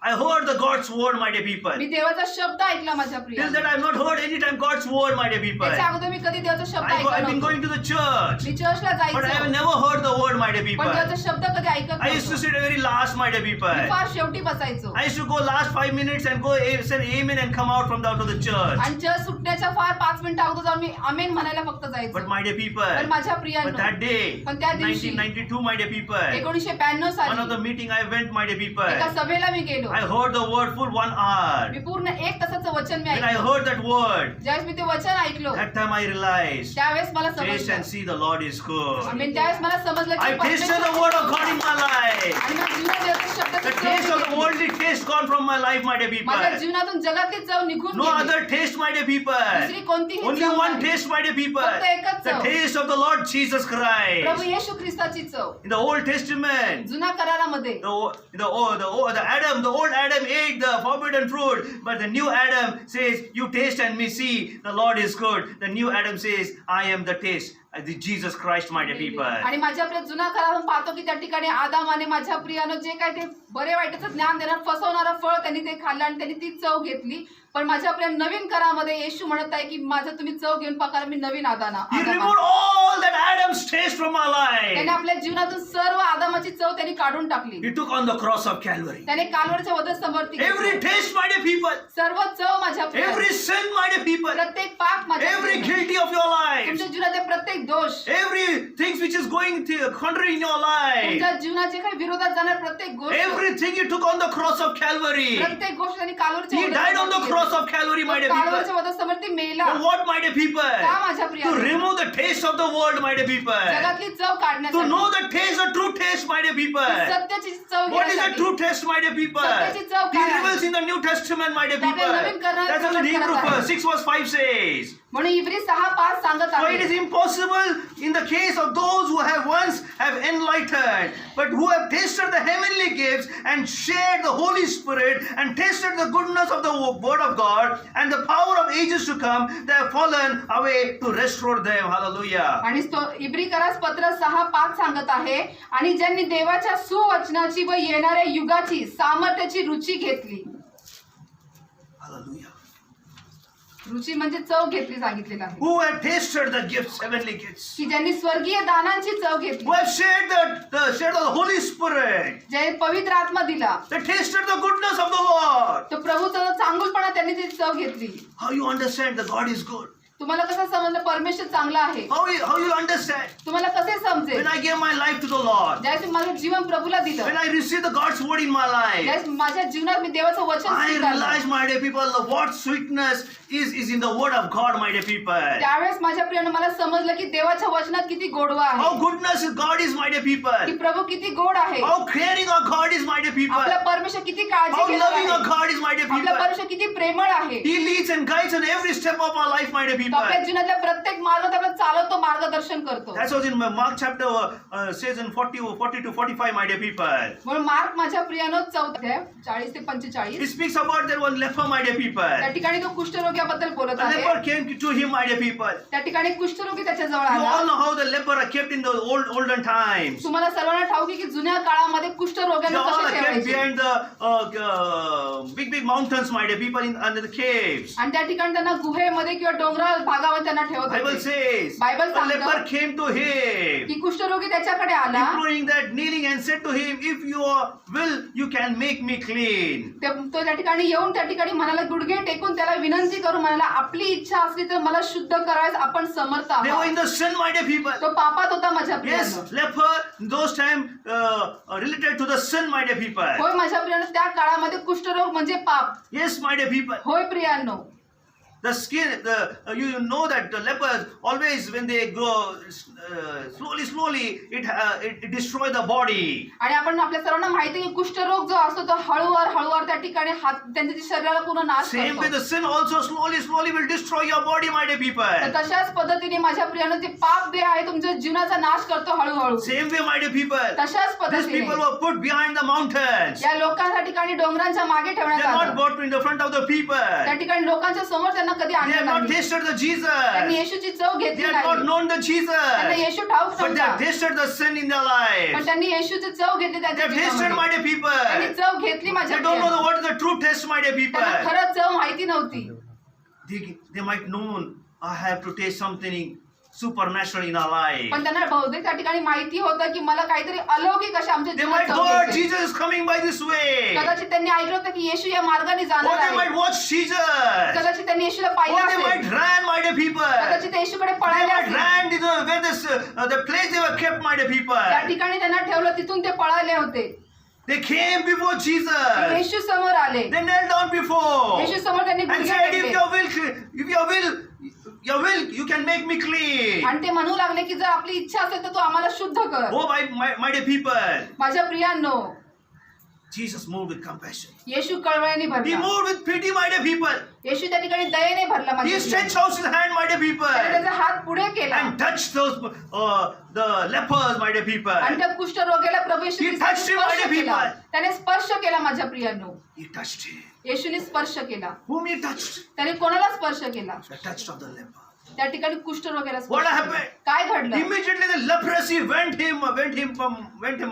I heard the God's word, my dear people. मी देवाचा शब्द ऐकला माझ्या Till Priya. that I have not heard any time God's word, my dear people. त्याच्या अगोदर मी कधी देवाचा शब्द I've ऐकला been going नव्हता. to the church, मी चर्चला but I have जायचो never heard the word, my dear पण people. देवाचा शब्द कधी ऐकत I used to नव्हतो. sit at very last, my dear people. मी फार शेवटी बसायचो I used to go last 5 minutes and go say amen and come out from out of the church. आणि चर्च सुटण्याच्या फार 5 मिनिटं अगोदर जाऊन मी आमेन म्हणायला फक्त But जायचो. my dear पण people, माझ्या but प्रियांनो that day, पण त्या दिवशी 1992, my dear people, 1992 one of the साली meeting I went, my dear people. एका सभेला मी गेलो. I heard the word full 1 hour. मी पूर्ण 1 तासाचं वचन मी When I ऐकलं. heard that word, ज्यावेळेस मी ते वचन ऐकलो that time I realized, त्यावेळेस मला taste समजलं and see the Lord is good. आमेन. त्यावेळेस मला समजलं I की tasted the word of God in my life. आणि माझ्या जीवनात देवाच्या शब्दाची The चव taste of the घेतली. worldly taste gone from my life, my dear माझ्या people. जीवनातून जगातली चव निघून No गेली. other taste, my dear people. दुसरी कोणतीही Only चव one नाही. taste, my dear people. फक्त एकच The चव. taste of the Lord Jesus Prabhu Christ. येशू ख्रिस्ताची चव. In the Old Testament, जुना करारामध्ये the old Adam ate the forbidden fruit, but the new Adam says, "You taste and me see, the Lord is good." The new Adam says, "I am the taste." The Jesus Christ, my dear people. आणि माझ्या प्रिय जुना करारून पाहतो की त्या ठिकाणी आदामाने माझ्या प्रियानं जे काय ते बरे वाईटाचं ज्ञान देणार फसवणारं फळ त्यांनी ते खाल्लं आणि त्यांनी ती चव घेतली. पण माझ्या आपल्या नवीन करामध्ये येशू म्हणत आहे की माझं तुम्ही चव घेऊन पहा मी नवीन He Adam removed all that Adam's taste from our life. त्याने आपल्या जीवनातून सर्व आदामाची चव त्यांनी काढून टाकली. He took on the cross of Calvary. त्याने कालवरच्या वधस्तंभावरती Every घेतलं. taste, my dear people. सर्व चव माझ्या Priya. Every sin, my dear people. प्रत्येक पाप माझ्या Every Priya. guilty of your life. तुमच्या जीवनाचे प्रत्येक दोष Every things which is going contrary in your life. तुमच्या जीवनात जे काही विरोधात जाणार प्रत्येक गोष्ट Everything he took on the cross of Calvary. प्रत्येक गोष्ट त्यांनी कालवरच्या He died on the cross of Calvary, my dear कालवरच्या people. वधस्तंभावरती मेला. For what, my dear people? का माझ्या Priya? To remove the taste of the world, my dear people. जगातली चव To काढण्यासाठी know the taste, the true taste, my dear people. सत्याची चव What is the घेण्यासाठी. true taste, my dear people? सत्याची चव He काय आहे? reveals in the New Testament, my dear ते आपल्या people. नवीन करारात That's what the प्रकट Hebrew करत आहे. 6 verse 5 says. म्हणून इब्री 6:5 सांगत So it is आहे impossible in the case of those who have once have enlightened, but who have tasted the heavenly gifts and shared the Holy Spirit and tasted the goodness of the Word of God and the power of ages to come, they have fallen away to restore them. Hallelujah. आणि इब्रीकरास पत्र 6:5 सांगत आहे, आणि ज्यांनी देवाच्या सुवचनाची व येणाऱ्या युगाची सामर्थ्याची रुची घेतली. Hallelujah. रुची म्हणजे चव घेतली सांगितलेलं आहे, Who have tasted the gifts, heavenly gifts. की ज्यांनी स्वर्गीय दानांची चव घेतली, Who have shared the Holy Spirit. जे पवित्र आत्मा दिला, They tasted the goodness of the Lord. तो प्रभूचा चांगुलपणा त्यांनी ती चव घेतली. How you understand that God is good? तुम्हाला कसं समजलं परमेश्वर चांगला आहे? How you understand? तुम्हाला कसे समजेल? When I gave my life to the Lord, ज्यावेळेस मी माझं जीवन प्रभूला दिलं, when I received the God's word in my life, ज्यावेळेस माझ्या जीवनात मी देवाचं वचन I स्वीकारलं, realized, my dear people, what sweetness is in the word of God, my dear people. त्यावेळेस माझ्या प्रियानं मला समजलं की देवाच्या वचनात किती गोडवा How आहे, goodness of God is, my dear की people. प्रभू किती गोड आहे, How caring our God is, my dear people. आपला परमेश्वर किती काळजी How घेणार loving our आहे, God is, my dear आपला people. परमेश्वर किती प्रेमळ आहे. He leads and guides in every step of our life, my dear तो people. आपल्या जीवनातल्या प्रत्येक मार्गात आपल्याला चालवतो, मार्गदर्शन करतो. That's what in Mark chapter says in 40 to 45, my dear people. म्हणून मार्क माझ्या प्रियानं 14 40 ते 45 He speaks about that one leper, my dear people. त्या ठिकाणी तो कुष्ठरोग्याबद्दल बोलत The आहे. leper came to him, my dear people. त्या ठिकाणी कुष्ठरोगी त्याच्या जवळ You all आला. know how the leper are kept in the olden times. तुम्हाला सर्वांना ठाऊक आहे की जुन्या काळामध्ये They कुष्ठरोग्यांना all कसे are kept ठेवायचे, behind the big mountains, my dear people, under the caves. आणि त्या ठिकाणी त्यांना गुहेमध्ये किंवा डोंगराळ भागामध्ये त्यांना ठेवत Bible होते. says Bible the सांगतं leper came to him, की कुष्ठरोगी त्याच्याकडे आला. imploring that, kneeling and said to him, if you will, you can make me clean. तो त्या ठिकाणी येऊन त्या ठिकाणी म्हणाला, गुडघे टेकून त्याला विनंती करून म्हणाला, आपली इच्छा असली तर मला शुद्ध करायला आपण समर्थ They were आहोत. in the sin, my dear people. तो पापात होता माझ्या Yes, प्रियानं. leper in those times related to the sin, my dear people. होय माझ्या प्रियानं, त्या काळामध्ये कुष्ठरोग म्हणजे पाप. Yes, my dear people. होय प्रियांनो, The skin, you know that the lepers always when they grow slowly, it destroys the body. आणि आपण आपल्या सर्वांना माहिती आहे की कुष्ठरोग जो असतो तो हळूवार त्या ठिकाणी त्यांच्या शरीराला पूर्ण नाश Same way करतो. the sin also slowly will destroy your body, my dear तर people. तशाच पद्धतीने माझ्या प्रियानं जे पाप जे आहे तुमच्या जीवनाचा नाश करतो हळूहळू. Same way, my dear people. तशाच These पद्धतीने people were put behind the mountains. या लोकांच्या ठिकाणी डोंगरांच्या मागे They ठेवण्यात are not आलं. brought in the front of the people. त्या ठिकाणी लोकांच्या समोर त्यांना कधी They आणलं have not नाही. tasted the त्यांनी Jesus. येशूची चव They घेतली have not नाही. known the त्यांना Jesus. येशू ठाऊक But they have नव्हता, tasted the sin in their पण lives. त्यांनी येशूची चव घेतली They त्यांच्या have tasted, जीवनामध्ये. my dear त्यांनी people. चव घेतली माझ्या They don't know प्रियानं. what is the true taste, my dear people. त्यांना खरंच चव माहिती नव्हती. They might know, I have to taste something supernatural in our life. पण त्यांना बहुतेक त्या ठिकाणी माहिती होतं की मला काहीतरी अलौकिक अशा आमच्या They जीवनात might चव go, घ्यायची. Jesus is coming by this way. कदाचित त्यांनी ऐकलं होतं की येशू या मार्गाने Or जाणार they आहे. might watch Jesus. कदाचित त्यांनी येशूला Or पाहिलं they might असेल. run, my dear people. कदाचित ते येशूकडे They पळाले might असेल. ran to where the place they were kept, my dear त्या people. ठिकाणी त्यांना ठेवलं, तिथून ते पळाले होते. They came before ते Jesus. येशू समोर आले. They knelt down before येशू समोर त्यांनी and गुडघे said, if टेकले. your will, you can make me clean. आणि ते म्हणू लागले की जर आपली इच्छा असेल तर तू आम्हाला शुद्ध कर. Oh, my dear people. माझ्या प्रियांनो, Jesus moved with compassion. Yeshu कळवळीने He भरला. moved with pity, my dear people. येशू त्या ठिकाणी दयेने भरला माझ्या He प्रियांनो. stretched out his hand, my dear त्याने people, त्याचा हात पुढे केला and touched those the lepers, my dear people. आणि त्या कुष्ठरोग्याला प्रभू He येशूने touched him, my स्पर्श dear केला. people. त्याने स्पर्श केला माझ्या प्रियांनो. He touched him. येशूने स्पर्श केला. Whom he touched? त्याने कोणाला स्पर्श केला? The touch of the leper. त्या ठिकाणी कुष्ठरोग्याला What स्पर्श केला. happened? काय घडलं? Immediately the leprosy went him,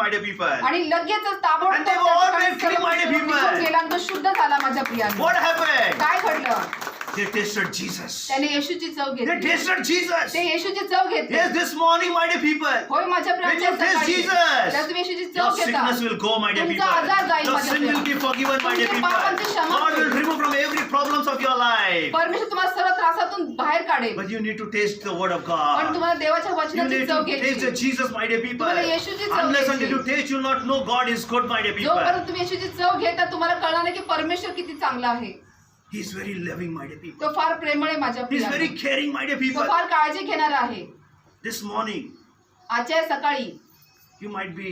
my dear people. आणि लगेचच ताबडतोब And they त्या were all ठिकाणी made clean, my dear सर्व people. निघून गेला आणि तो शुद्ध झाला माझ्या प्रियांनो. What happened? काय घडलं? They tasted Jesus. त्याने येशूची चव They घेतली. tasted Jesus. ते येशूची चव घेतली. Yes, this morning, my dear people. होय माझ्या When you प्रियांनो, taste सकाळी Jesus, त्यात तुम्ही येशूची your चव घेता. sickness will go, my dear तुमचा people. आजार जाईल Your माझ्या sin will be प्रियांनो. forgiven, my dear तुमच्या people. पापांची क्षमा God will होईल. remove from every problems of your life. परमेश्वर तुम्हाला सर्व त्रासातून बाहेर काढेल. But you need to taste the word of पण God. तुम्हाला देवाच्या You वचनाची need चव to taste the घ्यायची. Jesus, my dear people. तुम्हाला येशूची चव Unless घ्यायची. until you taste, you will not know God is good, my dear people. जोपर्यंत तुम्ही येशूची चव घेता तुम्हाला कळणार नाही की परमेश्वर किती चांगला आहे. He is very loving, my dear people. तो फार प्रेमळ आहे माझ्या He is very प्रियांनो. caring, my dear तो people. फार काळजी घेणारा आहे. This morning, आजच्या सकाळी you might be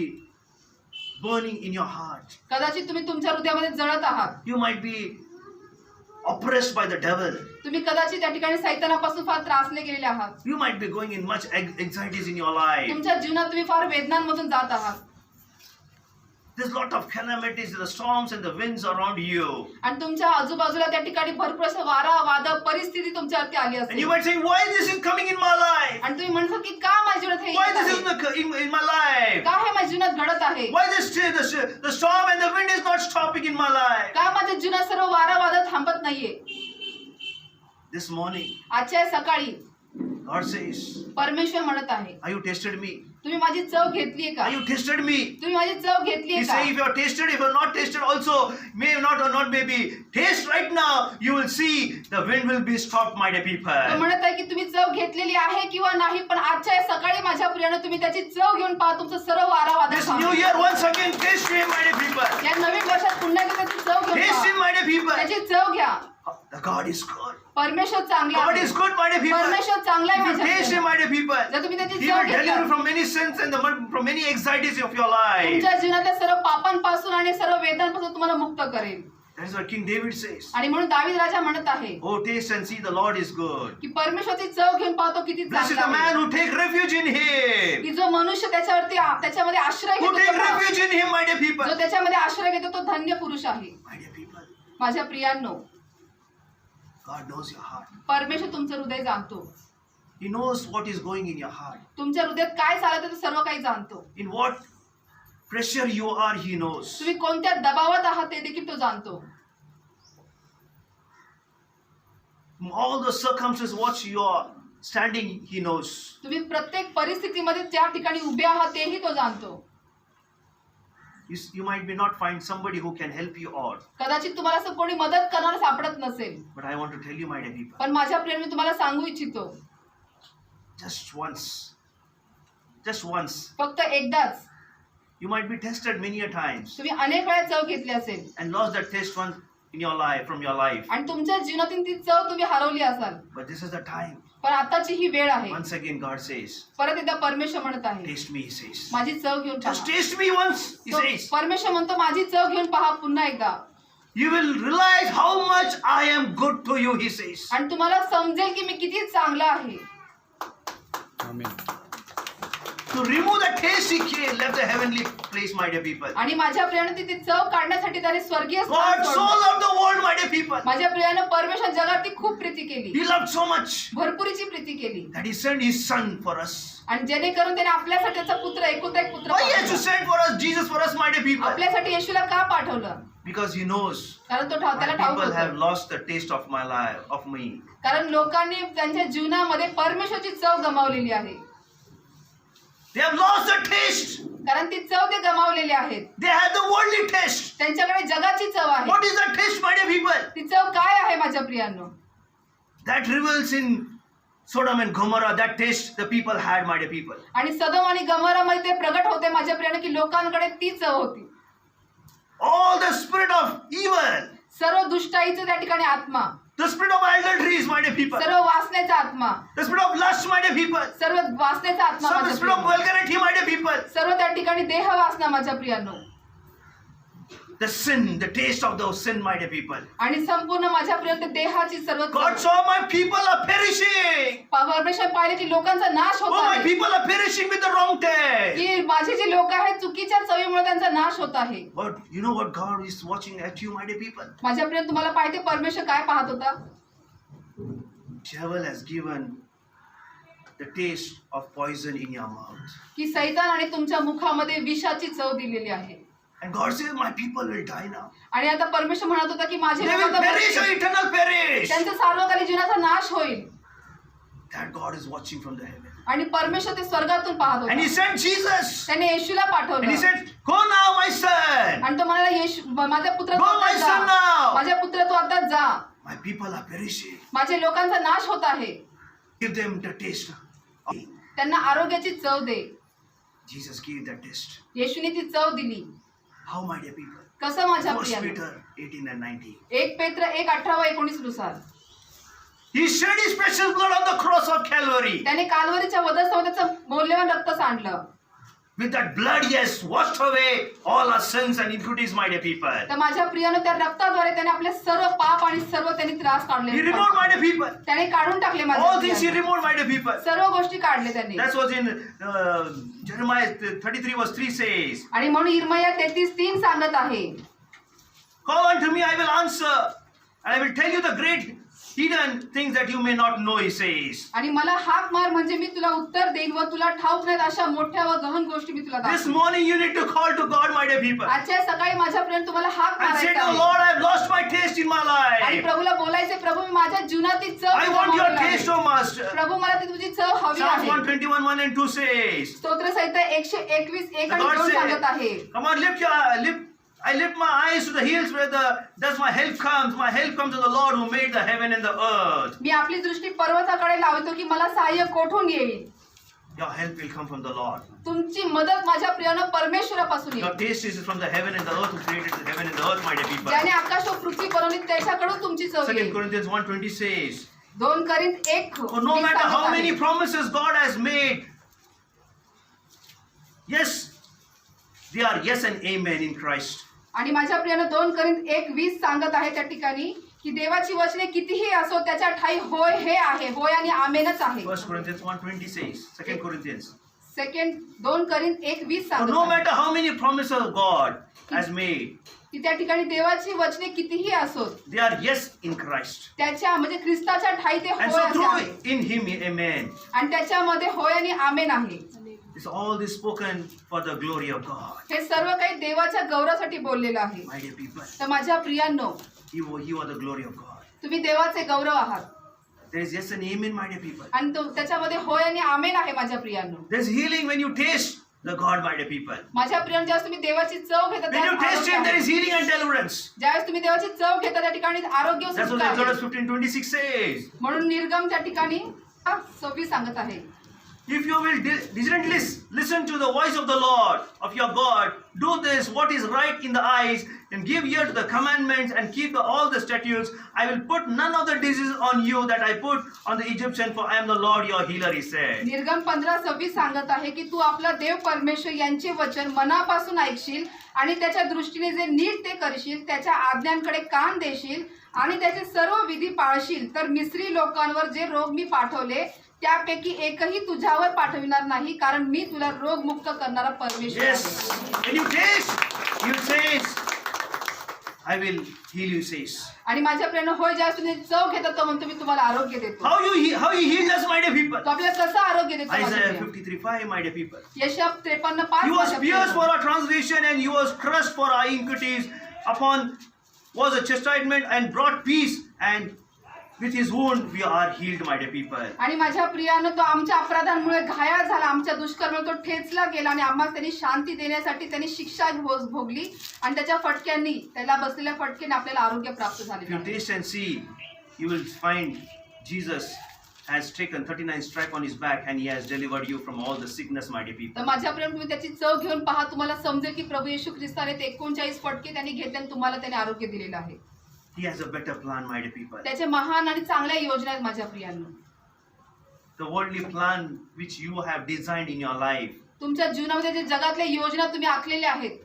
burning in your heart. कदाचित तुम्ही तुमच्या हृदयामध्ये जळत आहात. You might be oppressed by the devil. तुम्ही कदाचित त्या ठिकाणी सैतानापासून फार त्रासले गेलेले आहात. You might be going in much anxieties in your life. तुमच्या जीवनात तुम्ही फार वेदनांमधून जात आहात. There's a lot of calamities, the storms and the winds around you. आणि तुमच्या आजूबाजूला त्या ठिकाणी भरपूर असं वारा वादळ परिस्थिती तुमच्यावरती आली And you असेल. might say, why this is coming in my life? आणि तुम्ही म्हणता की का माझ्या जीवनात हे Why येत this आहे? is in my life? का हे माझ्या जीवनात घडत आहे? Why the storm and the wind is not stopping in my life? का माझ्या जीवनात सर्व वारा वादळ थांबत नाहीये? This morning, आजच्या सकाळी God says, परमेश्वर म्हणत आहे, have you tasted me? तुम्ही माझी चव घेतलीये का? Have you tasted me? तुम्ही माझी चव घेतलीये He का? say, if you have tasted, if you have not tasted also, may not or not maybe, taste right now, you will see the wind will be stopped, my dear तो people. म्हणत आहे की तुम्ही चव घेतलेली आहे किंवा नाही, पण आजच्या या सकाळी माझ्या प्रियाने तुम्ही त्याची चव घेऊन पहा. तुमचं सर्व वारा वादळ This थांबेल. new year, once again, taste him, my dear people. या नवीन वर्षात पुन्हा एकदा त्याची चव घेऊन Taste him, पहा. my dear people. त्याची चव घ्या. The God is good. परमेश्वर चांगला God आहे. is good, my dear people. परमेश्वर चांगला आहे If you माझ्या taste him, प्रियाने. my dear people, जर तुम्ही त्याची he चव will deliver you घेतली from many sins and from many anxieties of your life. तुमच्या जीवनातल्या सर्व पापांपासून आणि सर्व वेदनांपासून तुम्हाला मुक्त करेल. That is what King David says. आणि म्हणून दावीद राजा म्हणत आहे Oh, taste and see the Lord is good. की परमेश्वरची चव घेऊन पाहतो किती Blessed is चांगला the आहे. man who take refuge in him. की जो मनुष्य त्याच्यामध्ये आश्रय Who take घेतो तो- refuge in him, my dear people. जो त्याच्यामध्ये आश्रय घेतो तो धन्य पुरुष आहे. My dear people, माझ्या प्रियांनो, God knows your heart. परमेश्वर तुमचं हृदय जाणतो. He knows what is going in your heart. तुमच्या हृदयात काय चालत आहे ते सर्व काही जाणतो. In what pressure you are, He knows. तुम्ही कोणत्या दबावात आहात ते देखील तो जाणतो. All the circumstances, what you are standing, He knows. तुम्ही प्रत्येक परिस्थितीमध्ये ज्या ठिकाणी उभे आहात तेही तो जाणतो. You might be not find somebody who can help you out. कदाचित तुम्हाला असं कोणी मदत करणार सापडत नसेल, But I want to tell you, my dear people, पण माझ्या प्रिय मी तुम्हाला सांगू इच्छितो, just once, फक्त एकदाच. you might be tested many a times तुम्ही अनेक वेळा चव घेतली असेल and lost that taste once in your life, from your life. आणि तुमच्या जीवनातील ती चव तुम्ही हरवली असाल, But this is the time. पण आताची ही वेळ आहे. Once again, God says, परत एकदा परमेश्वर म्हणत आहे, taste me, He says. माझी चव घेऊन Just पहा. taste me once, He तो says. परमेश्वर म्हणतो माझी चव घेऊन पहा पुन्हा एकदा, You will realize how much I am good to you, He says. आणि तुम्हाला समजेल की मी किती चांगला आहे. To remove the taste, He came, left the heavenly place, my dear people. आणि माझ्या प्रियाने ती चव काढण्यासाठी त्याने स्वर्गीय स्थान God so सोडलं. loved the world, my dear people. माझ्या प्रियाने परमेश्वर जगात खूप प्रीती केली, He loved so much भरपुरीची Preeti केली, that He sent His Son for us. आणि जेणेकरून त्याने आपल्यासाठी त्याचा पुत्र एकुलता एक पुत्र Why He has to पाठवला. send for us, Jesus for us, my dear people? आपल्यासाठी येशूला का पाठवलं? Because He knows कारण तो my त्याला ठाऊक people have होतं. lost the taste of my life, of me. कारण लोकांनी त्यांच्या जीवनामध्ये परमेश्वरची चव गमावलेली आहे. They have lost the taste. कारण ती चव ते गमावलेली आहेत. They have the worldly taste. त्यांच्याकडे जगाची चव आहे. What is that taste, my dear people? ती चव काय आहे माझ्या प्रियांनो? That reveals in Sodom and Gomorrah. That taste the people had, my dear people. आणि सदोम आणि गमोरामध्ये ते प्रगट होते माझ्या प्रियांनो की लोकांकडे ती चव होती. All the spirit of evil, सर्व दुष्टाईचं त्या ठिकाणी आत्मा, the spirit of adulteries, my dear people, सर्व वासनेचा आत्मा, the spirit of lust, my dear people, सर्व वासनेचा आत्मा some माझ्या spirit of प्रियांनो. vulgarity, my dear people, सर्व त्या ठिकाणी देह वासना माझ्या प्रियांनो, the sin, the taste of the sin, my dear people. आणि संपूर्ण माझ्या प्रियांनो देहाची सर्व God चव. saw my people are perishing. परमेश्वर पाहिले की लोकांचा नाश होत Oh, my आहे, people are perishing with the wrong taste. की माझे जे लोक आहेत चुकीच्या चवीमुळे त्यांचा नाश होत आहे. But you know what God is watching at you, my dear people? माझ्या प्रिय तुम्हाला पाहिजे परमेश्वर काय पाहत होता? Devil has given the taste of poison in your mouth. की सैतान आणि तुमच्या मुखामध्ये विषाची चव दिलेली आहे. And God says, my people will die now. आणि आता परमेश्वर म्हणत होता की माझे They लोक will आता perish or मरतील. eternal perish. त्यांचा सार्वकालिक जीवनाचा नाश होईल. That God is watching from the heaven. आणि परमेश्वर ते स्वर्गातून पाहत And He होता. sent Jesus. त्याने येशूला And He पाठवलं said, go now, my son. आणि तो म्हणाला येशू माझा पुत्र तू Go, आता my son, जा. now. माझ्या पुत्र तू आता जा. My people are perishing. माझे लोकांचा नाश होत आहे. Give them the taste. त्यांना आरोग्याची चव दे. Jesus gave that taste. येशूने ती चव दिली. How, my dear people? कसं माझ्या 1 प्रियाने? Peter 18 and 19. 1 पेत्र 1:18-19 नुसार He shed His precious blood on the cross of Calvary. त्याने कालवरीच्या वधस्थानावर त्याचं मौल्यवान रक्त सांडलं. With that blood, he has washed away all our sins and iniquities, my dear people. तर माझ्या प्रियानं त्या रक्ताद्वारे त्याने आपले सर्व पाप आणि सर्व त्यांनी त्रास He काढले removed, my dear people. त्याने काढून टाकले All माझ्या things he प्रियानं. removed, my dear people. सर्व गोष्टी काढले त्यांनी. That's what in Jeremiah 33 verse 3 says. आणि म्हणून इर्मया 33:3 सांगत आहे, Call unto me, I will answer, and I will tell you the great hidden things that you may not know, he says. आणि मला हाक मार म्हणजे मी तुला उत्तर देईन व तुला ठाऊक नाहीत अशा मोठ्या व गहन गोष्टी मी तुला This दाखवेन. morning you need to call to God, my dear people. आजच्या सकाळी माझ्या प्रियानं तुम्हाला हाक And say मारायचा to the आहे. Lord, I have lost my taste in my आणि life. प्रभूला बोलायचे, प्रभू मी माझ्या जीवनातील चव I want your गमावलेली taste, आहे. O Master. प्रभू मला ती तुझी चव हवी Psalms आहे. 121, 1 and 2 says. स्तोत्रसंहिता 121 1 The आणि Lord 2 सांगत आहे. said, come on, I lift my eyes to the hills where does my help comes. My help comes to the Lord who made the heaven and the earth. मी आपली दृष्टी पर्वताकडे लावतो की मला सहाय्य कोठून येईल. Your help will come from the Lord. तुमची मदत माझ्या प्रियानं परमेश्वरापासून Your येईल. taste is from the heaven and the earth who created the heaven and the earth, my dear people. ज्याने आकाश व पृथ्वी बनवली त्याच्याकडून तुमची चव 2 येईल. Corinthians 1:20 says, 2 Corinth 1 for no matter how many promises God has made, yes, they are yes and amen in Christ. आणि माझ्या प्रियानं 2 Corinth 1:20 सांगत आहे त्या ठिकाणी की देवाची वचने कितीही असो त्याच्या ठाई होय हे आहे, होय आणि आमेनच आहे. 1 Corinthians 1:20 says, 2 Corinthians. 2 Corinth 1:20 For सांगत no आहे matter how many promises God has made, की त्या ठिकाणी देवाची वचने कितीही असोत they are yes in Christ. त्याच्या म्हणजे ख्रिस्ताच्या ठाई ते And होय so असे through आहे in him, amen. आणि त्याच्यामध्ये होय आणि आमेन आहे. It's all this spoken for the glory of God. हे सर्व काही देवाच्या गौरवासाठी बोललेलं आहे. My dear people, तर माझ्या प्रियांनो, you are the glory of God. तुम्ही देवाचे गौरव आहात There is yes and amen, my dear people. आणि त्याच्यामध्ये होय आणि आमेन आहे माझ्या प्रियांनो. There's healing when you taste the God, my dear people. माझ्या प्रियांनो, ज्यावेळेस तुम्ही देवाची चव घेता When you taste him, there is त्यावेळेस healing and deliverance. तुम्ही देवाची चव घेता त्या ठिकाणी आरोग्य व That's what सुटका आहे. Exodus 15:26 says. म्हणून निर्गम त्या ठिकाणी 26 सांगत आहे. If you will diligently listen to the voice of the Lord, of your God, do this, what is right in the eyes, and give ear to the commandments, and keep all the statutes, I will put none of the diseases on you that I put on the Egyptian, for I am the Lord your healer, he said. निर्गम 15:26 सांगत आहे की तू आपला देव परमेश्वर यांचे वचन मनापासून ऐकशील आणि त्याच्या दृष्टीने जे नीट ते करशील, त्याच्या आज्ञांकडे कान देशील आणि त्याचे सर्व विधी पाळशील, तर मिस्री लोकांवर जे रोग मी पाठवले त्यापैकी एकही तुझ्यावर पाठविणार नाही, कारण मी तुला रोगमुक्त करणारा परमेश्वर Yes. आहे. When you taste, you says, I will heal you, says. आणि माझ्या प्रियानो, होय ज्यावेळेस तुम्ही चव घेता तो म्हणतो मी तुम्हाला आरोग्य देतो. How he heals us, my dear people. तो आपल्याला कसं आरोग्य देतो माझ्या Isaiah Priya? 53:5, my dear people. यशया 53:5 He was माझ्या pierced for प्रियानो. our transgression and he was crushed for our iniquities. Upon was a chastisement and brought peace, and with his wound we are healed, my dear people. आणि माझ्या प्रियानं तो आमच्या अपराधांमुळे घायाळ झाला, आमच्या दुष्कर्मामुळे तो ठेचला गेला आणि आम्हाला त्यांनी शांती देण्यासाठी त्यांनी शिक्षा भोगली आणि त्याच्या फटक्यांनी त्याला बसलेल्या फटक्याने आपल्याला आरोग्य प्राप्त If झाले. you taste and see, you will find Jesus has taken 39 stripes on his back and he has delivered you from all the sickness, my dear people. तर माझ्या प्रियानं तुम्ही त्याची चव घेऊन पहा, तुम्हाला समजेल की प्रभू येशू ख्रिस्ताने ते 39 फटके त्यांनी घेतले आणि तुम्हाला त्याने आरोग्य दिलेलं आहे. He has a better plan, my dear people. त्याचे महान आणि चांगल्या योजना आहेत माझ्या प्रियांनो. The worldly plan which you have designed in your life. तुमच्या जीवनामध्ये जे जगातल्या योजना तुम्ही आखलेल्या आहेत,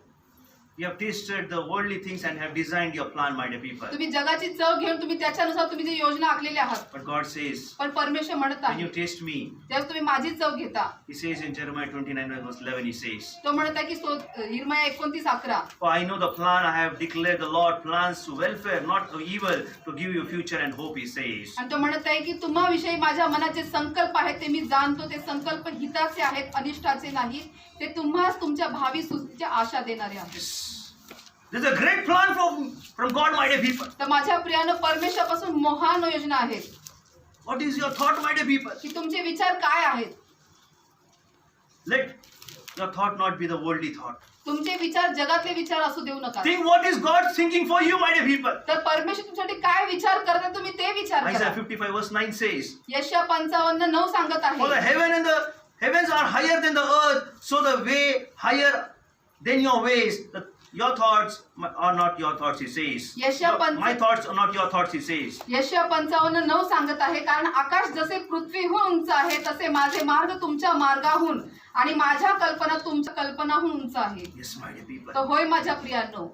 You have tasted the worldly things and have designed your plan, my dear people. तुम्ही जगाची चव घेऊन तुम्ही त्याच्यानुसार तुम्ही जे योजना आखलेल्या आहात. But God says, पण परमेश्वर म्हणत when आहे you taste me, ज्यावेळेस तुम्ही माझी चव घेता, he says in Jeremiah 29 verse 11, he says, तो म्हणत आहे की इर्मया 29:11 for I know the plan I have declared, the Lord plans to welfare, not to evil, to give you future and hope, he says. आणि तो म्हणत आहे की तुम्हाविषयी माझ्या मनात जे संकल्प आहेत ते मी जाणतो, ते संकल्प हिताचे आहेत, अनिष्टाचे नाहीत, ते तुम्हास तुमच्या भावी सुस्तीची आशा देणारे आहेत. There's a great plan from God, my dear people. तर माझ्या प्रियानं परमेश्वरापासून महान योजना आहेत. What is your thought, my dear people? की तुमचे विचार काय आहेत. Let your thought not be the worldly thought. तुमचे विचार जगातले विचार असू देऊ नका. Think what is God thinking for you, my dear people. तर परमेश्वर तुमच्यासाठी काय विचार करतात तुम्ही ते विचार करा. Isaiah 55 verse 9 says, यशया 55:9 सांगत for the आहे, heaven and the heavens are higher than the earth, so the way higher than your ways. your thoughts are not your thoughts, he says. यशया My thoughts are not your thoughts, he says. यशया 55:9 सांगत आहे, कारण आकाश जसे पृथ्वीहून उंच आहे तसे माझे मार्ग तुमच्या मार्गाहून आणि माझ्या कल्पना तुमच्या कल्पनाहून उंच आहे. Yes, my dear people. तर होय माझ्या प्रियांनो,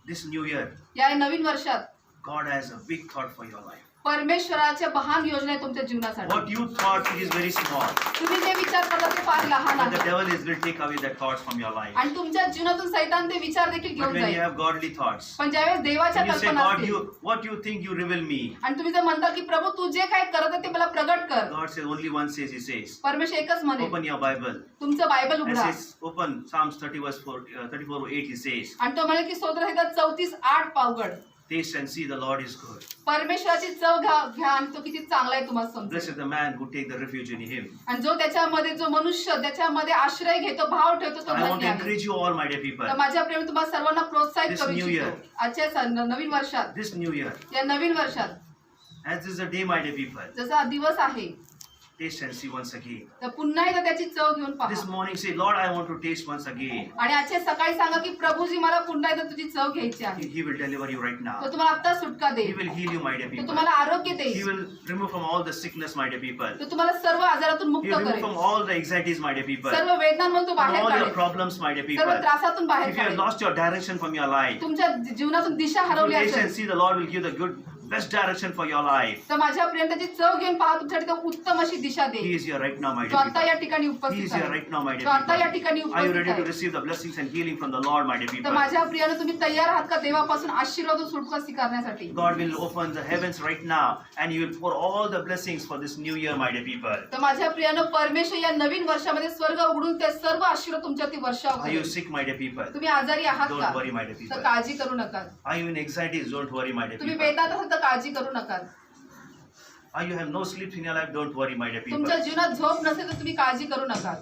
This new year, या नवीन वर्षात God has a big thought for your life. परमेश्वराच्या महान योजना आहे तुमच्या जीवनासाठी. What you thought it is very small. तुम्ही जे विचार करता ते फार लहान But the आहे devil will take away that thoughts from your life. आणि तुमच्या जीवनातून सैतान ते विचार देखील But घेऊन when you जाईल. have godly thoughts, पण ज्यावेळेस देवाच्या when you say, कल्पना God, असतील what you think you reveal me. आणि तुम्ही जर म्हणता की प्रभू तू जे काय करत आहे ते मला प्रगट कर, God says only one says, he says. परमेश्वर एकच म्हणेल, Open your Bible. तुमचं बायबल And उघडा. says, open Psalms 30 verse 34:8, he says, आणि तो म्हणे की स्तोत्रसंहिता 34:8 Pavagadh. taste and see the Lord is good. परमेश्वराची चव घ्या आणि तो किती चांगला आहे तुम्हाला समजेल. Blessed is the man who take the refuge in him. आणि जो त्याच्यामध्ये जो मनुष्य त्याच्यामध्ये आश्रय घेतो, भाव ठेवतो, तो I want धन्य to आहे. encourage you all, my dear people. तर माझ्या प्रेमी तुम्हाला सर्वांना प्रोत्साहित This करू new year. इच्छितो. आजच्या नवीन वर्षात, This new year, या नवीन वर्षात as this is a day, my dear people, जसा हा दिवस आहे, taste and see once again. तर पुन्हा एकदा त्याची चव घेऊन This पहा. morning say, Lord, I want to taste once again. आणि आजच्या सकाळी सांगा की प्रभूजी मला पुन्हा एकदा तुझी चव घ्यायची आहे. He will deliver you right now. तो तुम्हाला आता सुटका He देईल, will heal you, my dear तो people. तुम्हाला आरोग्य He देईल, will remove from all the sickness, my dear people. तो तुम्हाला सर्व आजारातून He मुक्त will remove करेल, from all the anxieties, my dear people. सर्व वेदनांमधून तो From बाहेर all your काढेल, problems, my dear सर्व people. त्रासातून बाहेर If you have काढेल. lost your direction from your life, तुमच्या जीवनातून दिशा if you हरवली taste and असेल, see, the Lord will give the good, best direction for your life. तर माझ्या प्रियंताची चव घेऊन पहा, तुमच्यासाठी तो उत्तम अशी दिशा He देईल. is here right now, my तो dear आता या people. ठिकाणी He उपस्थित is here आहे. right now, my तो dear आता या people. ठिकाणी Are you उपस्थित ready to आहे. receive the blessings and healing from the Lord, my dear तर people? माझ्या प्रियानं तुम्ही तयार आहात का देवापासून आशीर्वाद व सुटका स्वीकारण्यासाठी? God will open the heavens right now and He will pour all the blessings for this new year, my dear people. तर माझ्या प्रियानं परमेश्वर या नवीन वर्षामध्ये स्वर्ग उघडून ते सर्व आशीर्वाद तुमच्यावरती वर्षाव Are you करेल. sick, my dear people? तुम्ही आजारी आहात Don't का? worry, my dear तर people. काळजी करू नका. Are you in anxieties? Don't worry, my dear तुम्ही people. वेदनात असाल तर काळजी करू नका. Are you have no sleep in your life? Don't worry, my dear people. तुमच्या जीवनात झोप नसेल तर तुम्ही काळजी करू नका.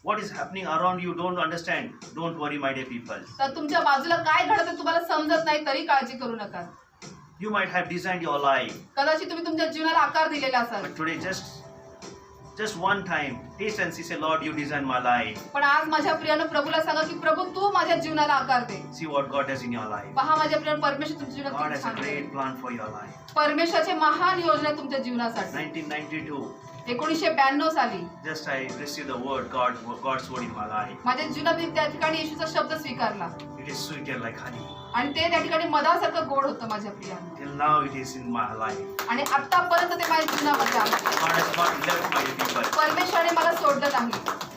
What is happening around you? Don't understand. Don't worry, my dear people. तर तुमच्या बाजूला काय घडत आहे तुम्हाला समजत नाही तरी काळजी करू नका. You might have designed your life, कदाचित तुम्ही तुमच्या जीवनाला आकार दिलेला असाल, but today just one time, taste and see, say, Lord, you designed my life. पण आज माझ्या प्रियानं प्रभूला सांगा की प्रभू तू माझ्या जीवनाला आकार दे. See what God does in your life. पहा माझ्या प्रियानं परमेश्वर तुमच्या जीवनात God किती has a छान great आहे. plan for your life. परमेश्वराची महान योजना आहे तुमच्या जीवनासाठी. 1992, 1992 साली just I received the word, God's word in my life. माझ्या जीवनात मी त्या ठिकाणी येशूचा शब्द स्वीकारला It is sweeter like honey. आणि ते त्या ठिकाणी मधासारखं गोड होतं माझ्या प्रियानं. Till now it is in my life. आणि आतापर्यंत ते माझ्या जीवनामध्ये आहे. God has not left, my dear people. परमेश्वराने मला सोडलं नाही.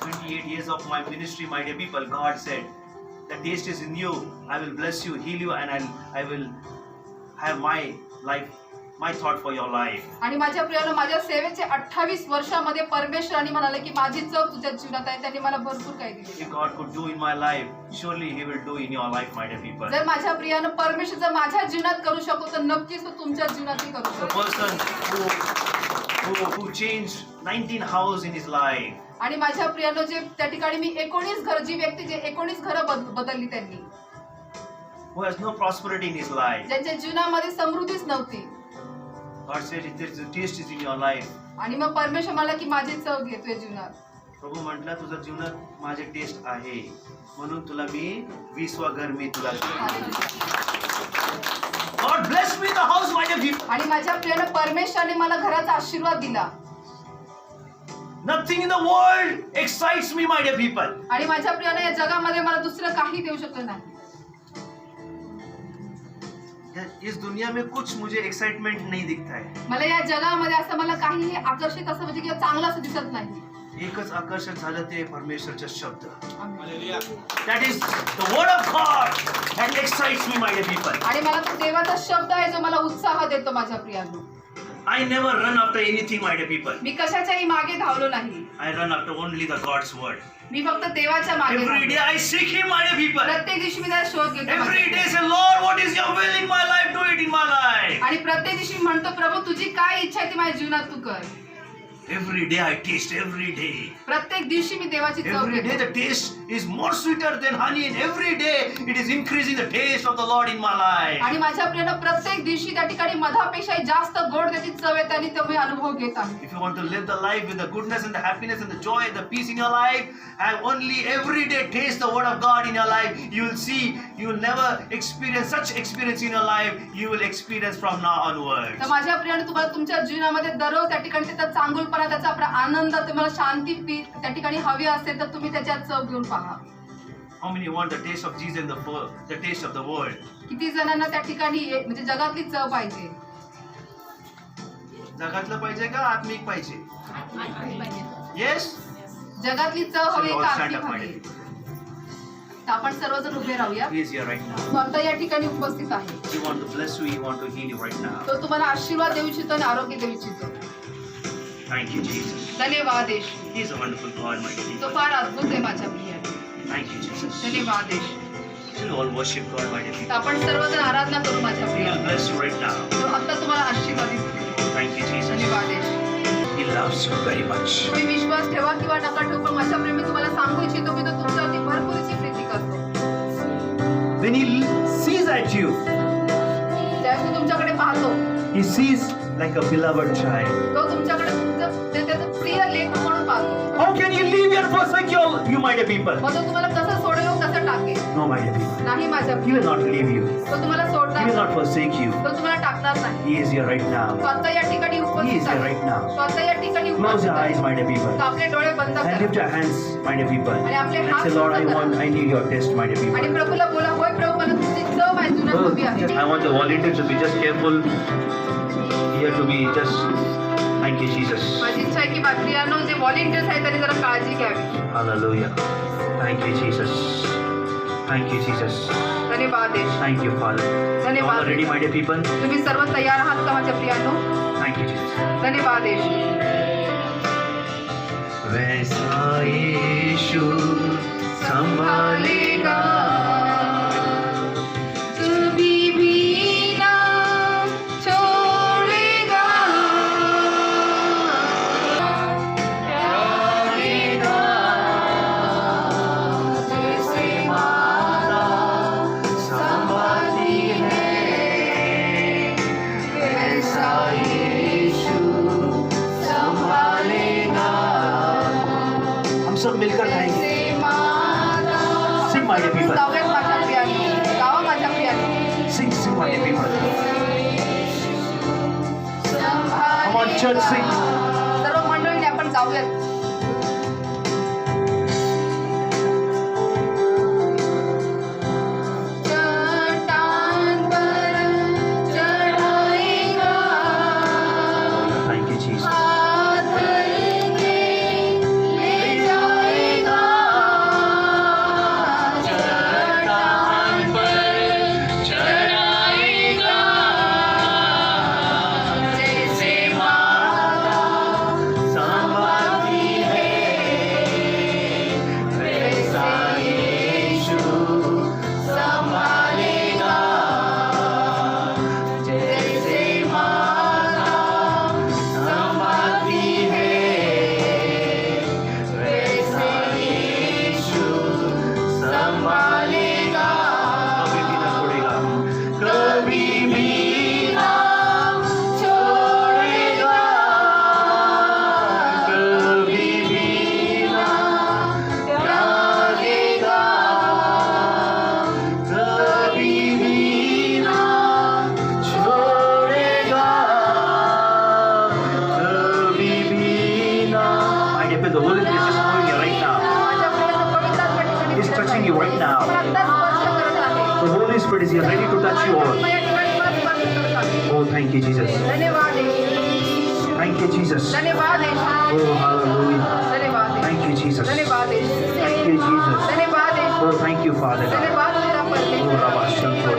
28 years of my ministry, my dear people, God said, the taste is in you. I will bless you, heal you, and I will have my life, my thought for your life. आणि माझ्या प्रियानं माझ्या सेवेचे 28 वर्षामध्ये परमेश्वराने म्हणाले की माझी चव तुझ्या जीवनात आहे. त्यांनी मला भरपूर काही दिले. If God could do in my life, surely He will do in your life, my dear people. जर माझ्या प्रियानं परमेश्वर जर माझ्या जीवनात करू शकतो तर नक्कीच तो तुमच्या जीवनातही करू The शकतो. person who changed 19 houses in his life, आणि माझ्या प्रियानं जे त्या ठिकाणी मी 19 घर जी व्यक्ती जे 19 घरं बदलली त्यांनी, who has no prosperity in his life. ज्यांच्या जीवनामध्ये समृद्धीच नव्हती, God said, if there is a taste is in your life. आणि मग परमेश्वर मला की माझी चव घेतोय जीवनात. प्रभू म्हटलं तुझ्या जीवनात माझे टेस्ट आहे म्हणून तुला मी 20वा घर मी तुला देईन. God bless me in the house, my dear people. आणि माझ्या प्रियानं परमेश्वराने मला घराचा आशीर्वाद दिला. Nothing in the world excites me, my dear people. आणि माझ्या प्रियानं या जगामध्ये मला दुसरं काही देऊ शकलं नाही. इस दुनिया में कुछ मुझे एक्साइटमेंट नहीं दिखता है. मला या जगामध्ये असं मला काहीही आकर्षित असं म्हणजे किंवा चांगलं असं दिसत नाही. एकच आकर्षण झालं ते परमेश्वरचा शब्द. आमेन. That is the word of God that excites me, my dear people. आणि मला तो देवाचा शब्द आहे जो मला उत्साह देतो माझ्या प्रियांनो. I never run after anything, my dear people. मी कशाच्याही मागे धावलो नाही. I run after only the God's word. मी फक्त देवाच्या मागे Every day धावलो. I seek Him, my dear people. प्रत्येक दिवशी मी त्याचा शोध घेतो. Every माझ्या day say, Lord, what is your will in my life? Do it in my life. आणि प्रत्येक दिवशी मी म्हणतो प्रभू तुझी काय इच्छा आहे ती माझ्या जीवनात तू कर. Every day I taste, every day. प्रत्येक दिवशी मी देवाची चव Every day घेतो the taste is more sweeter than honey, and every day it is increasing the taste of the Lord in my life. आणि माझ्या प्रियानं प्रत्येक दिवशी त्या ठिकाणी मधापेक्षाही जास्त गोड त्याची चव येते आणि तो मी अनुभव घेत आहे. If you want to live the life with the goodness and the happiness and the joy and the peace in your life, and only every day taste the word of God in your life, you will see, you will never experience such experience in your life, you will experience from now onwards. तर माझ्या प्रियानं तुम्हाला तुमच्या जीवनामध्ये दररोज त्या ठिकाणी त्याचा चांगुलपणा, त्याचा आपला आनंद, तुम्हाला शांती त्या ठिकाणी हवी असेल तर तुम्ही त्याच्यात चव घेऊन पहा. How many want the taste of Jesus and the taste of the world? किती जणांना त्या ठिकाणी म्हणजे जगातली चव पाहिजे? जगातलं पाहिजे का आत्मिक पाहिजे? Yes? जगातली चव So हवी you all का stand आत्मिक up, my हवी? dear. तर आपण सर्वजण उभे राहूया. He is here right now. तो आता या ठिकाणी उपस्थित आहे. He want to bless you. He want to heal you right now. तो तुम्हाला आशीर्वाद देऊ इच्छितो आणि आरोग्य देऊ इच्छितो. Thank you, Jesus. धन्यवाद येशू. He is a wonderful God, my dear. तो फार अद्भुत आहे माझ्या प्रिया. Thank you, Jesus. धन्यवाद येशू. Shall we all worship God, my dear? तर आपण सर्वजण आराधना करू माझ्या He Priya. will bless you right now. तो आता तुम्हाला आशीर्वादित करेल. Thank you, Jesus. धन्यवाद येशू. He loves you very much. तुम्ही विश्वास ठेवा किंवा नका ठेवू, पण माझ्या प्रेमी तुम्हाला सांगू इच्छितो की तो तुमच्यावरती भरपूरची प्रीती करतो. When He sees at you, त्यावेळेस तो तुमच्याकडे पाहतो. He sees like a beloved child. तो तुमच्याकडे त्याचं प्रिय लेख म्हणून पाहतो. How can you leave and forsake you, my dear people? मग तो तुम्हाला कसं सोडेल, कसं टाकेल? No, my dear people. नाही माझ्या He प्रिय. will not leave you. तो तुम्हाला He सोडणार will नाही. not forsake you. तो तुम्हाला टाकणार नाही. He is here right तो now. आता या ठिकाणी He is उपस्थित here आहे. right now. तो आता या ठिकाणी Close उपस्थित your eyes, आहे. my dear तर people. आपले डोळे बंद And करा lift your hands, my dear people. आणि आपले And हात say, Lord, उंच करा. I need your test, my dear आणि people. प्रभूला बोला, होय प्रभू, मला तुझी चव माझ्या जीवनात हवी आहे. I want the volunteers to be just careful. Here to be just. Thank you, Jesus. माझी इच्छा आहे की बाकीयांनो जे व्हॉलेंटियर्स आहेत त्यांनी जरा काळजी घ्यावी. Hallelujah. Thank you, Jesus. Thank you, Jesus. धन्यवाद येशू. Thank you, Father. You all धन्यवाद. are ready, my dear people? तुम्ही सर्व तयार आहात का माझ्या प्रियांनो? Thank you, Jesus. धन्यवाद येशू. वैसा यीशु संभालेगा कभी भी ना छोड़ेगा. प्यारेगा जैसे माता संभालती है वैसा यीशु संभालेगा. हम सब मिलकर गाएंगे. Sing, my dear people. जाऊयात माझ्या प्रियांनो. गावा माझ्या प्रियांनो. Sing, sing, my dear people. Come on, church, sing. सर्व मंडळीने आपण जाऊयात. चट्टान पर चढ़ाएगा, Thank you, Jesus. हाथ धरके ले जाएगा. चट्टान पर चढ़ाएगा, जैसे माता संभालती है वैसा यीशु संभालेगा जैसे माता संभालती है वैसा यीशु संभालेगा. कभी भी ना छोड़ेगा. कभी भी ना त्यागेगा. कभी भी ना छोड़ेगा. कभी भी ना. My dear, the Holy Spirit is just moving you right now. माझ्या प्रियांनो, पवित्र आत्मा ठिकाणी He's touching you right now. मला आत्ता स्पर्श करत आहे. The Holy Spirit is here ready to touch you all. आत्मा या ठिकाणी मला स्पर्श करत आहे. Oh, thank you, Jesus. धन्यवाद येशू. Thank you, Jesus. धन्यवाद येशू. Oh, hallelujah. धन्यवाद येशू. Thank you, Jesus. धन्यवाद येशू. Thank you, Jesus. धन्यवाद येशू. Oh, thank you, Father God. धन्यवाद तेरा Oh, परमेश्वर. Rabba Shantori.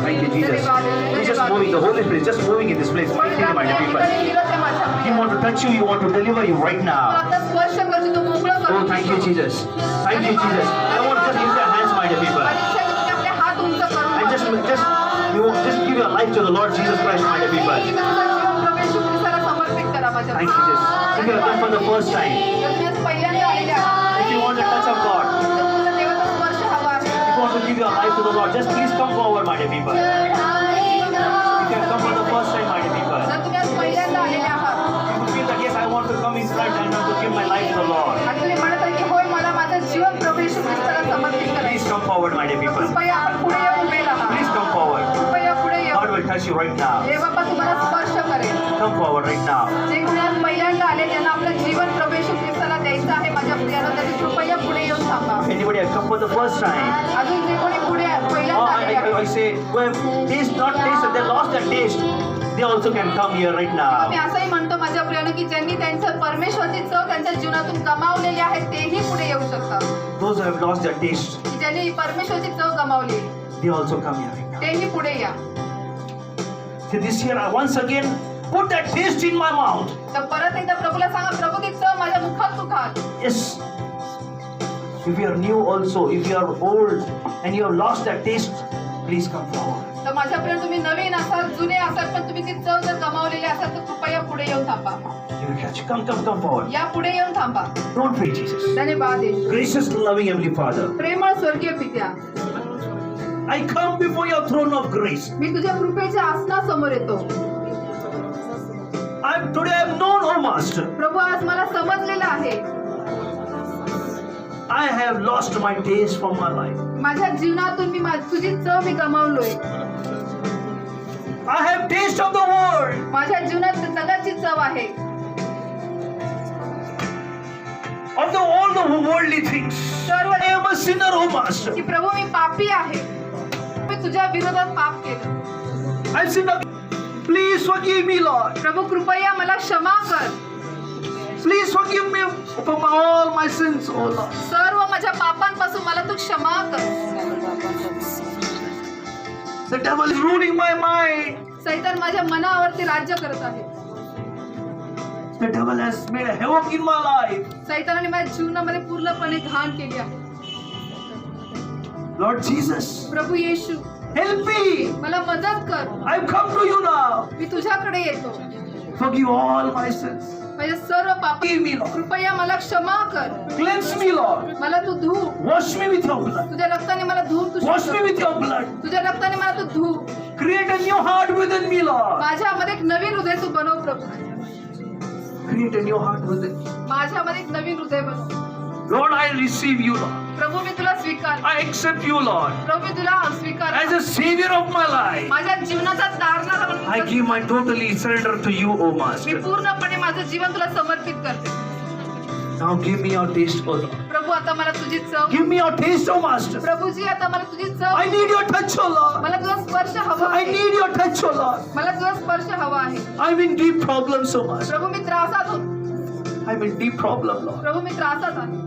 Thank you, Jesus. He's just moving. The Holy Spirit is just moving in this place. Right here, my dear people. He want to touch you. He want to deliver you right now. आता स्पर्श करतो, तो मोकळं करतो. Oh, thank you, Jesus. Thank you, Jesus. I want to just lift your hands, my dear people. माझी इच्छा आहे की तुम्ही आपले हात उंच करून And just give your life to the Lord Jesus Christ, my dear people. तुमचं जीवन प्रभू येशू ख्रिस्ताला समर्पित करा माझ्या माझ्या Thank you, Jesus. If you have come for the first time, जर तुम्ही आज पहिल्यांदा आलेले आहात, if you want the touch of God, जर तुम्हाला देवाचा स्पर्श हवा आहे, if you want to give your life to the Lord, just please come forward, my dear people. If you have come for the first time, my dear people, जर तुम्ही आज पहिल्यांदा आलेले आहात you feel that yes, I want to come in front and I want to give my life to the Lord. आणि तुम्ही म्हणत आहे की होय मला माझं जीवन प्रभू येशू ख्रिस्ताला समर्पित Please करायचं, come forward, my dear people. कृपया आपण पुढे येऊन उभे राहा, Please come forward. कृपया पुढे येऊ. God will touch you right now. हे बाप्पा तुम्हाला स्पर्श करेल. Come forward right now. जे कोणी आज पहिल्यांदा आले त्यांना आपलं जीवन प्रभू येशू ख्रिस्ताला द्यायचं आहे माझ्या प्रियाला, त्यांनी कृपया पुढे येऊन थांबा. Anybody has come for the first time? अजून जे कोणी पुढे Oh, पहिल्यांदा आलेले I आहेत, say, who have not tasted, they lost their taste. They also can come here right me now. असंही म्हणतो माझ्या प्रियानं की ज्यांनी त्यांचं परमेश्वरची चव त्यांच्या जीवनातून गमावलेली आहे तेही पुढे येऊ शकतात. Those who have lost their taste, की ज्यांनी परमेश्वरची चव गमावली they also come here right now. तेही पुढे या. See, this year, I once again put that taste in my mouth. तर परत एकदा प्रभूला सांगा, प्रभू ती चव माझ्या मुखात तू घाल. Yes. If you are new also, if you are old and you have lost that taste, please come forward. तर माझ्या प्रिय तुम्ही नवीन असाल जुने असाल पण तुम्ही ती चव जर गमावलेली असाल तर कृपया पुढे येऊन थांबा. You will catch. Come forward. या पुढे येऊन थांबा. Don't wait, Jesus. धन्यवाद येशू. Gracious, loving Heavenly Father, प्रेमळ स्वर्गीय पित्या, I come before your throne of grace. मी तुझ्या कृपेच्या आसनासमोर येतो. Today I have known, oh Master, प्रभू आज मला समजलेलं आहे I have lost my taste from my life. माझ्या जीवनातून तुझी चव मी गमावलोय. I have taste of the world. माझ्या जीवनात जगाची चव आहे, Of all the worldly things. सर्व I am a sinner, oh Master. की प्रभू मी पापी आहे, मी तुझ्या विरोधात पाप केलं. I've sinned against. Please forgive me, Lord. प्रभू कृपया मला क्षमा कर. Please forgive me for all my sins, oh Lord. सर्व माझ्या पापांपासून मला तू क्षमा कर. The devil is ruling my mind. सैतान माझ्या मनावरती राज्य करत आहे. The devil has made a havoc in my life. सैतानाने माझ्या जीवनामध्ये पूर्णपणे घाण केली आहे. Lord Jesus, प्रभू येशू help me. मला मदत कर. I've come to you now. मी तुझ्याकडे येतो. Forgive all my sins. माझ्या सर्व पाप Forgive me, Lord. कृपया मला क्षमा कर. Cleanse me, Lord. मला तू धू. Wash me with your blood. तुझ्या रक्ताने मला धुवून तू Wash शुद्ध me कर. with your blood. तुझ्या रक्ताने मला तू धू. Create a new heart within me, Lord. माझ्यामध्ये एक नवीन हृदय तू बनव प्रभू. Create a new heart within me. माझ्यामध्ये एक नवीन हृदय बनव. Lord, I receive you, Lord. प्रभू मी तुला स्वीकार. I accept you, Lord, प्रभू मी तुला स्वीकार. as a savior of my life. माझ्या जीवनाचा तारणारा I म्हणून give my totally surrender to you, O me Master. पूर्णपणे माझं जीवन तुला समर्पित करते. Now give me your taste, O Lord. प्रभू आता मला तुझी चव. Give me your taste, O Master. Prabhuji आता मला तुझी चव. I need your touch, O Lord. मला तुझा स्पर्श हवा I आहे. need your touch, O Lord. मला तुझा स्पर्श हवा आहे. I'm in deep problems, O Master. प्रभू मी त्रासात होतो. I'm in deep problem, Lord. प्रभू मी त्रासात आहे.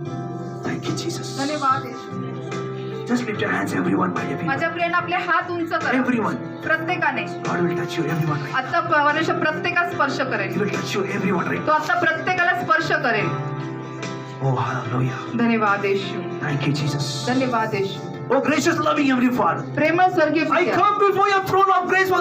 Thank you, Jesus. धन्यवाद येशू. Just lift your hands, everyone, my dear people. माझ्या प्रियाने आपले हात उंच करा. Everyone. प्रत्येकाने God will touch you, everyone. Right? आता परमेश्वर प्रत्येकाला स्पर्श He करेल. will touch you, everyone, right? तो आता प्रत्येकाला स्पर्श करेल. Oh, hallelujah. धन्यवाद येशू. Thank you, Jesus. धन्यवाद येशू. Oh, gracious, loving Heavenly Father. प्रेमळ स्वर्गीय I पित्या, come before your throne of grace for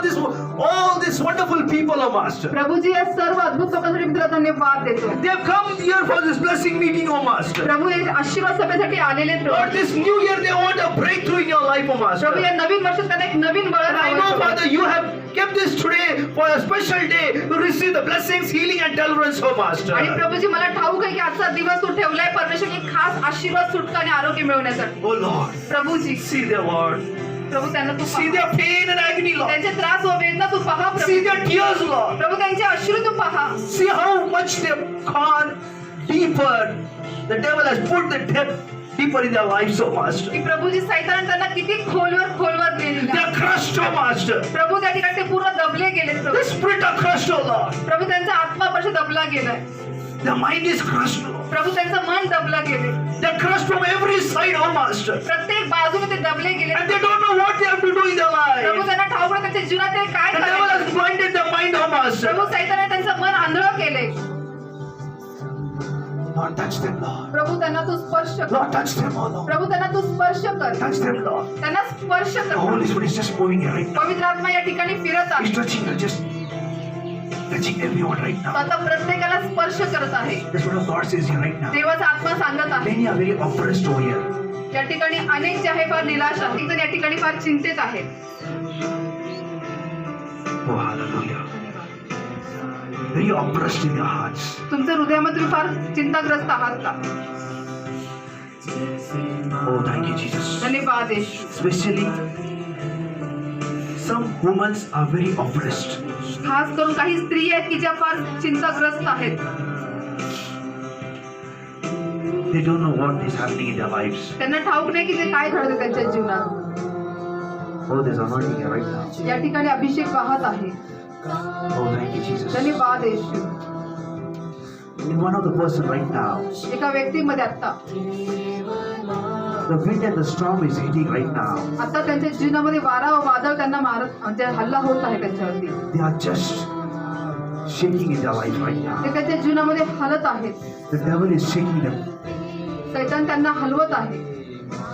all these wonderful people, O Master. Prabhuji या सर्व अद्भुत लोकांसाठी मी तुला धन्यवाद देतो. They have come here for this blessing meeting, O Master. प्रभू हे आशीर्वाद सभेसाठी आलेले Lord, Prabhu. this new year they want a breakthrough in your life, O Master. प्रभू या नवीन वर्षात त्यांना एक नवीन बळ And I know, Father, you have kept this today for a special day to receive the blessings, healing, and deliverance, O Master. आणि प्रभूजी मला ठाऊक आहे की आजचा दिवस तू ठेवलाय परमेश्वर एक खास आशीर्वाद सुटका आणि आरोग्य मिळवण्यासाठी. Oh Lord, Prabhuji see their Lord. प्रभू त्यांना तू See पहा. their pain and agony, Lord. त्यांचे त्रास व वेदना तू पहा प्रभू. See their tears, Lord. प्रभू त्यांचे अश्रू तू पहा. See how much they have gone deeper. The devil has put the depth deeper in their lives, O Master. की प्रभूजी सैतान त्यांना किती खोलवर They नेले. are crushed, O Master. प्रभू त्या ठिकाणी ते पूर्ण दबले गेले The Prabhu. spirit are crushed, O Lord. प्रभू त्यांचा आत्मा परत दबला गेलाय. Their mind is crushed, Lord. प्रभू त्यांचं मन दबलं गेले. They are crushed from every side, O Master. प्रत्येक बाजूने ते दबले गेले. And they don't know what they have to do in their Prabhu life. त्यांना ठाऊक नाही त्यांच्या जीवनात ते काय The devil करायचं. has blinded their mind, O Master. प्रभू सैताने त्यांचं मन आंधळं केले. Lord, touch them, Lord. प्रभू त्यांना तू स्पर्श कर. Lord, touch them, O Lord. प्रभू त्यांना तू स्पर्श कर. Touch them, Lord. त्यांना स्पर्श The कर. Holy Spirit is just moving here right now. पवित्र आत्मा या ठिकाणी फिरत He's आहे. touching her, just touching everyone right तो now. आता प्रत्येकाला स्पर्श करत आहे. That's what God says here right now. देवाचा आत्मा सांगत आहे. Many are very oppressed over here. या ठिकाणी अनेक जे आहे फार निराश आहे. एक जण या ठिकाणी फार चिंतेत आहेत. Oh, hallelujah. Very oppressed in their hearts. तुमच्या हृदयामध्ये तुम्ही फार चिंताग्रस्त आहात का? Oh, thank you, Jesus. धन्यवाद येशू. Especially, some women are very oppressed. खास करून काही स्त्री आहेत की ज्या फार चिंताग्रस्त आहेत. They don't know what is happening in their lives. त्यांना ठाऊक नाही की ते काय घडते त्यांच्या जीवनात. Oh, there's anointing here right now. या ठिकाणी अभिषेक वाहत आहे. Oh, thank you, Jesus. धन्यवाद येशू. In one of the person right now, एका व्यक्तीमध्ये आता the wind and the storm is hitting right now. आता त्यांच्या जीवनामध्ये वारा व वादळ त्यांना मारत म्हणजे हल्ला होत आहे त्यांच्यावरती. They are just shaking in their life right now. ते त्यांच्या जीवनामध्ये हलत आहेत. The devil is shaking them. सैतान त्यांना हलवत आहे.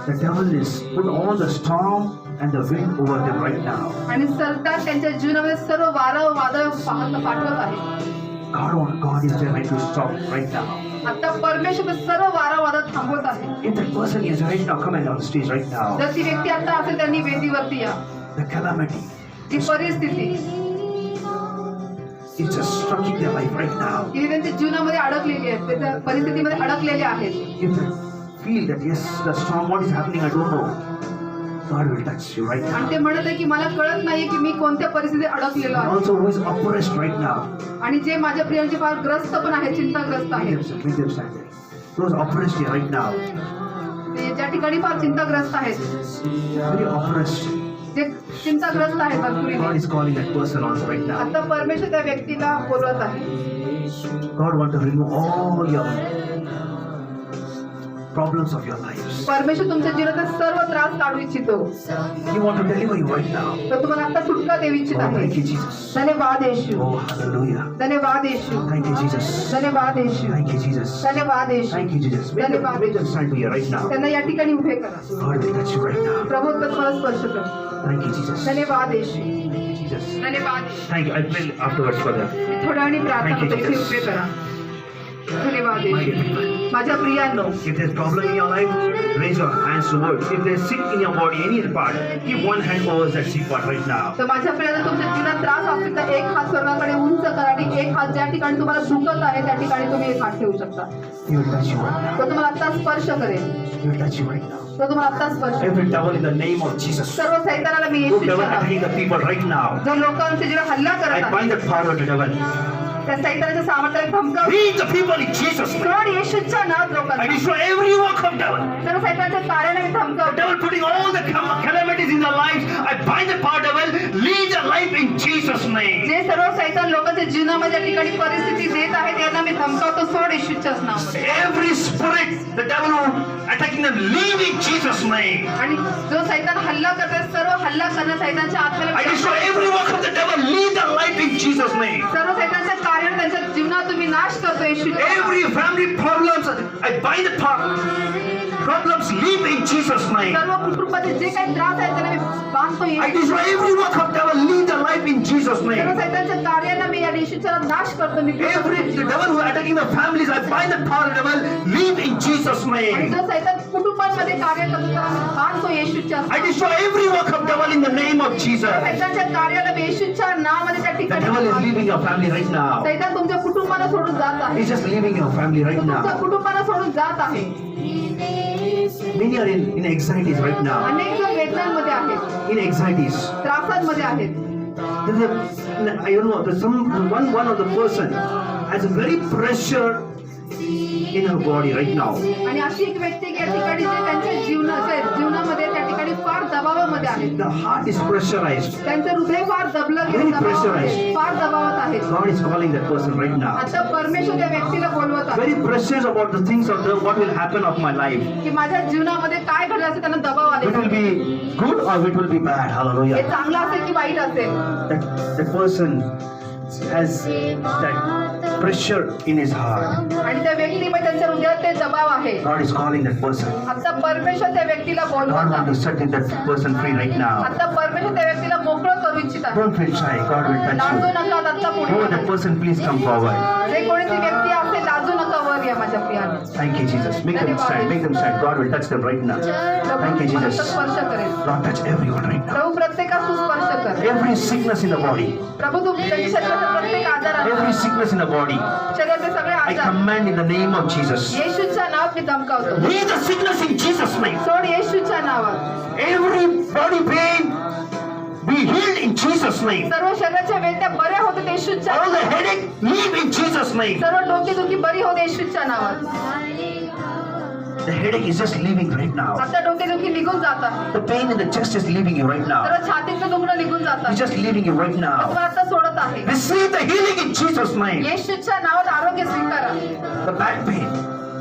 The devil is put all the storm and the wind over them right now. आणि सैतान त्यांच्या जीवनामध्ये सर्व वारा व वादळ पाठवत आहे. God is there right to stop right now. आता परमेश्वर सर्व वारा वादळ थांबवत आहे. If that person is right now, come and on stage right now. जर ती व्यक्ती आता असेल त्यांनी वेदीवरती या. The calamity ती परिस्थिती is just striking their life right now. की त्यांच्या जीवनामध्ये अडकलेली आहे. त्याच्या परिस्थितीमध्ये अडकलेले आहेत. If they feel that yes, the storm, what is happening, I don't know. God will touch you right now. आणि ते म्हणत आहे की मला कळत नाहीये की मी कोणत्या परिस्थितीत अडकलेलो And आहे. also who is oppressed right now. आणि जे माझ्या प्रियांचे फार ग्रस्त पण आहेत, चिंताग्रस्त आहेत. Make them stand there. Those oppressed here right now. ते ज्या ठिकाणी फार चिंताग्रस्त आहेत, Very oppressed. जे चिंताग्रस्त आहेत God भरपूर. is calling that person also right now. आता परमेश्वर त्या व्यक्तीला बोलवत आहे. God wants to remove all your problems of your lives. परमेश्वर तुमच्या जीवनात सर्व त्रास काढू इच्छितो. He wants to deliver you right now. तर तुम्हाला आता सुटका देऊ इच्छित Oh, आहे. thank you, Jesus. धन्यवाद येशू. Oh, hallelujah. धन्यवाद येशू. Thank you, Jesus. धन्यवाद येशू. Thank you, Jesus. धन्यवाद येशू. Thank you, Jesus. Make them stand here right now. त्यांना या ठिकाणी उभे करा. God will touch you right now. प्रभू तुम्हाला स्पर्श कर. Thank you, Jesus. धन्यवाद येशू. Thank you, Jesus. धन्यवाद येशू. Thank you. I pray afterwards for them. मी थोड्या वेळाने प्रार्थना Thank you, करतो. इथे Jesus. उभे करा. धन्यवाद My येशू. dear people, माझ्या प्रियांनो, if there's problem in your life, raise your hands towards. If there's sick in your body, any part, keep one hand over that sick part right now. तर माझ्या प्रियांनो, तुमच्या जीवनात त्रास असेल तर एक हात स्वर्गाकडे उंच करा आणि एक हात ज्या ठिकाणी तुम्हाला दुखत आहे त्या ठिकाणी तुम्ही एक हात ठेवू शकता. He will touch you right now. तो तुम्हाला आता स्पर्श करेल. He will touch you right now. तो तुम्हाला आता स्पर्श करेल. Every devil in the name of Jesus. सर्व सैतानाला मी Good येशूच्या devil नावात, attacking the people right now. जो लोकांच्या जीवन हल्ला I करत आहे bind the power of the devil. त्या सैतानाच्या सामर्थ्याला धमकाव. Lead the people in Jesus' name. सोड येशूच्या नावात I लोकांना. destroy every work of devil. सर्व सैतानाच्या कार्याने मी The धमकाव. devil putting all the calamities in their lives. I bind the power devil. Lead their life in Jesus' name. जे सर्व सैतान लोकांच्या जीवनामध्ये या ठिकाणी परिस्थिती देत आहे त्यांना मी धमकावतो. सोड येशूच्याच नावामध्ये. Every spirit, the devil who attacking them, leave in Jesus' name. आणि जो सैतान हल्ला करतात सर्व हल्ला करणाऱ्या सैतानच्या I आत्म्याला destroy every work of the devil. Lead their life in Jesus' name. सर्व सैतानच्या कार्याने त्यांच्या जीवनात तुम्ही नाश करतो येशूच्या नावात. Every family problems, I bind the problems. Leave in Jesus' name. सर्व कुटुंबाचे जे काही त्रास आहेत त्यांना मी बांधतो I Yeshu. destroy every work of devil. Lead their life in Jesus' सर्व name. सैतानच्या कार्याने मी या येशूच्या नाश करतो. मी The devil who attacking the families, I bind the power of the devil. Leave in Jesus' आणि name. जो सैतान कुटुंबांमध्ये कार्य करतो त्याला मी बांधतो येशूच्या I destroy every work of devil in the name of Jesus. सैतानच्या कार्याला मी येशूच्या नावामध्ये त्या The ठिकाणी devil is बांधतो. leaving your family right now. सैतान तुमच्या कुटुंबाला सोडून जात आहे. He's just leaving your family तो right तुमच्या now. कुटुंबाला सोडून जात आहे. Many are in anxieties right now. अनेक जण वेदनांमध्ये आहेत, In anxieties. त्रासांमध्ये आहेत. I don't know. There's one of the person has a very pressure in her body right now. आणि अशी एक व्यक्ती की या ठिकाणी जे त्यांच्या जीवनामध्ये त्या ठिकाणी फार दबावामध्ये आहेत. The heart is pressurized. त्यांचं हृदय फार दबलं गेलं, Very दबावात आहे, pressurized. फार दबावात आहेत. God is calling that person right now. आता परमेश्वर त्या व्यक्तीला बोलवत आहे Very precious about the things of what will happen of my life. की माझ्या जीवनामध्ये काय घडलं असेल त्यांना दबाव It will आले. be good or it will be bad. हे Hallelujah. चांगलं असेल की वाईट असेल. That person has that pressure in his heart. आणि त्या व्यक्तीमध्ये त्यांच्या हृदयात ते दबाव आहे. God is calling that person. आता परमेश्वर त्या व्यक्तीला God बोलवत wants आहे. to set that person free right now. आता परमेश्वर त्या व्यक्तीला मोकळं करू इच्छित आहे. Don't feel shy. God will touch Laju you. नका, आता पुढे Oh, that बघा. person, please come forward. जे कोणी ती व्यक्ती असेल, लाजू नका, वर या माझ्या प्रियाने. Thank you, Jesus. Make them stand. Make them stand. God will touch them right now. Thank you, Prabhu Jesus. स्पर्श करेल. Lord, touch everyone right now. प्रभू प्रत्येकास तू स्पर्श कर. Every sickness in the body. प्रभू तू त्यांच्या शरीराचे प्रत्येक आजार Every sickness in the body. शरीराचे सगळे I आजार command in the name of Jesus. येशूच्या नावात मी धमकावतो. Leave the sickness in Jesus' name. सोड येशूच्या नावात. Every body pain be healed in Jesus' name. सर्व शरीराच्या वेदना बऱ्या होतात येशूच्या All the नावात. headache leave in Jesus' name. सर्व डोकेदुखी बरी होते येशूच्या नावात. The headache is just leaving right now. आता डोकेदुखी निघून जात आहे. The pain in the chest is leaving you right now. सर्व छातीचं दुखणं निघून जात It's आहे. just leaving you right now. तुम्हाला आता सोडत आहे. Receive the healing in Jesus' name. येशूच्या नावात आरोग्य स्वीकारा. The back pain.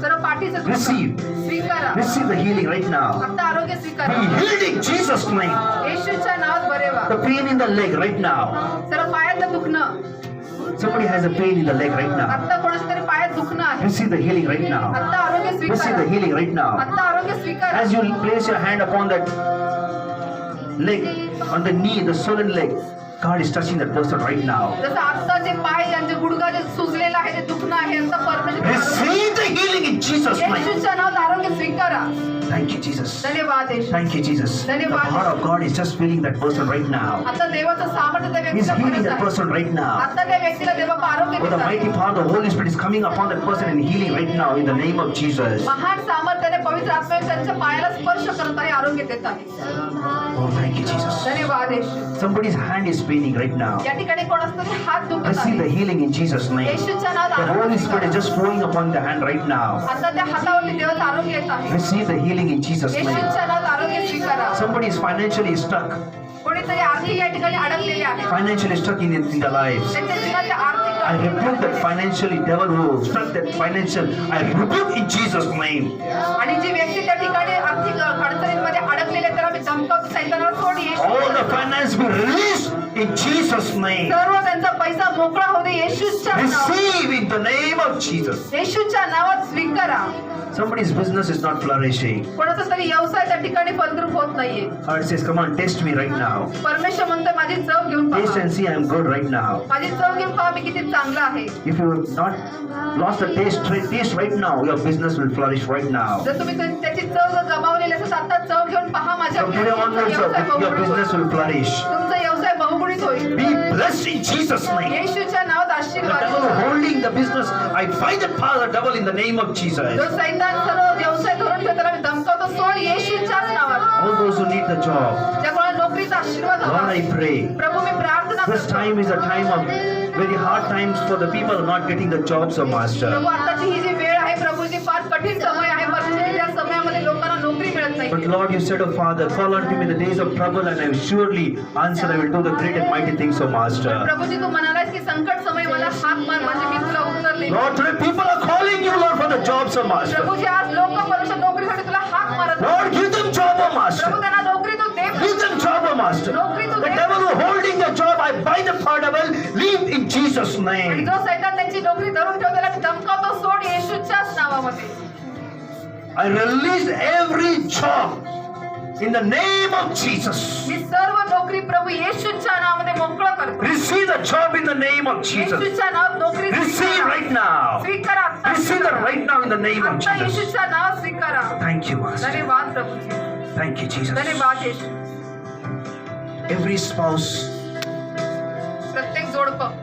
सर्व पाठीचं दुखणं Receive. स्वीकारा. Receive the healing right now. आता आरोग्य Be स्वीकारा. healed in Jesus' name. येशूच्या नावात बरे व्हा. The pain in the leg right now. सर्व पायातलं दुखणं. Somebody has a pain in the leg right now. आता कोणाच्या तरी पायात दुखणं आहे. Receive the healing right now. आता आरोग्य Receive the स्वीकारा. healing right now. आता आरोग्य स्वीकारा. As you place your hand upon that leg, on the knee, the swollen leg, God is touching that person right now. जसं आता जे पाय यांचे गुडघा जे सुजलेलं आहे ते दुखणं आहे आता परमेश्वर Receive the healing in Jesus' name. येशूच्या नावात आरोग्य स्वीकारा. Thank you, Jesus. धन्यवाद येशू. Thank you, Jesus. The power of God is just filling that person right now. आता देवाचं सामर्थ्य त्या He's व्यक्तीला healing भरत that आहे. person right now. आता त्या व्यक्तीला देवाचं आरोग्य With the देत mighty आहे. power, the Holy Spirit is coming upon that person and healing right now in the name of Jesus. महान सामर्थ्याने पवित्र आत्म्याने त्यांच्या पायाला स्पर्श करत आहे, आरोग्य देत आहे. Oh, thank you, Jesus. धन्यवाद येशू. Somebody's hand is paining right now. या ठिकाणी कोणाचा तरी हात दुखत Receive the आहे. healing in Jesus' name. येशूच्या नावात The आरोग्य Holy Spirit is स्वीकारा. just flowing upon the hand right now. आता त्या हातावरती देवाचं आरोग्य येत आहे. Receive the healing in Jesus' name. येशूच्या नावात आरोग्य स्वीकारा. Somebody is financially stuck. कोणीतरी आर्थिक या ठिकाणी अडकलेले आहे. Financially stuck in their lives. त्यांच्या जीवनाच्या आर्थिक I rebuke that financially devil who struck that financial. I rebuke in Jesus' name. आणि जी व्यक्ती त्या ठिकाणी आर्थिक अडचणींमध्ये अडकलेले त्याला मी धमकावतो, सैतानाला सोड All the Yeshu. finance be released in Jesus' name. सर्व त्यांचा पैसा मोकळा होऊ दे येशूच्या नावात. Receive in the name of Jesus. येशूच्या नावात स्वीकारा. Somebody's business is not flourishing. कोणाचा तरी व्यवसाय त्या ठिकाणी फलद्रूप होत नाहीये. God says, come on, test me right now. परमेश्वर म्हणतो माझी चव घेऊन Taste पहा. and see I am good right now. माझी चव घेऊन पहा मी किती चांगला आहे. If you have not lost the taste right now, your business will flourish right now. जर तुम्ही त्याची चव जर गमावलेली असेल तर आता चव घेऊन पहा माझ्या From today onwards, your business will flourish. तुमचा व्यवसाय बहुगुणित होईल. Be blessed in Jesus' name. येशूच्या नावात The आशीर्वाद. devil holding the business, I find the power of the devil in the name of Jesus. जो सैतान सर्व व्यवसाय धरून ठेवतो त्याला मी धमकावतो, सोड येशूच्याच नावात. All those who need the job, ज्या कोणाला नोकरीचा आशीर्वाद हवा. Lord, I pray. प्रभू मी प्रार्थना This करतो. time is a time of very hard times for the people who are not getting the jobs, oh Master. प्रभू आताची ही जी वेळ आहे प्रभूची फार कठीण समय आहे परिस्थिती त्या समयामध्ये लोकांना नोकरी मिळत नाही. But Lord, you said, oh Father, call unto me in the days of trouble, and I will surely answer. I will do the great and mighty things, oh Master. Prabhuji तू म्हणालास की संकट समय मला हाक मार म्हणजे मी तुला उत्तर देईन. Lord, today people are calling you, Lord, for the jobs, oh Master. Prabhuji आज लोक परमेश्वर नोकरीसाठी तुला हाक मारत आहेत. Lord, give them job, oh प्रभू Master. त्यांना नोकरी तू दे. Give them job, oh Master. नोकरी तू The they. devil who holding the job, I bind the power devil, leave in Jesus' आणि name. जो सैतान त्यांची नोकरी धरून ठेवतो त्याला धमकावतो, सोड येशूच्याच नावामध्ये. I release every job in the name of Jesus. मी सर्व नोकरी प्रभू येशूच्या नावामध्ये मोकळं करतो. Receive the job in the name of Jesus. येशूच्या नावात नोकरी Receive right now. स्वीकारा आता. Receive that right now in the name of आता Jesus. येशूच्या नावात स्वीकारा. Thank you, Master. धन्यवाद प्रभूजी. Thank you, Jesus. धन्यवाद येशू. Every spouse प्रत्येक जोडपं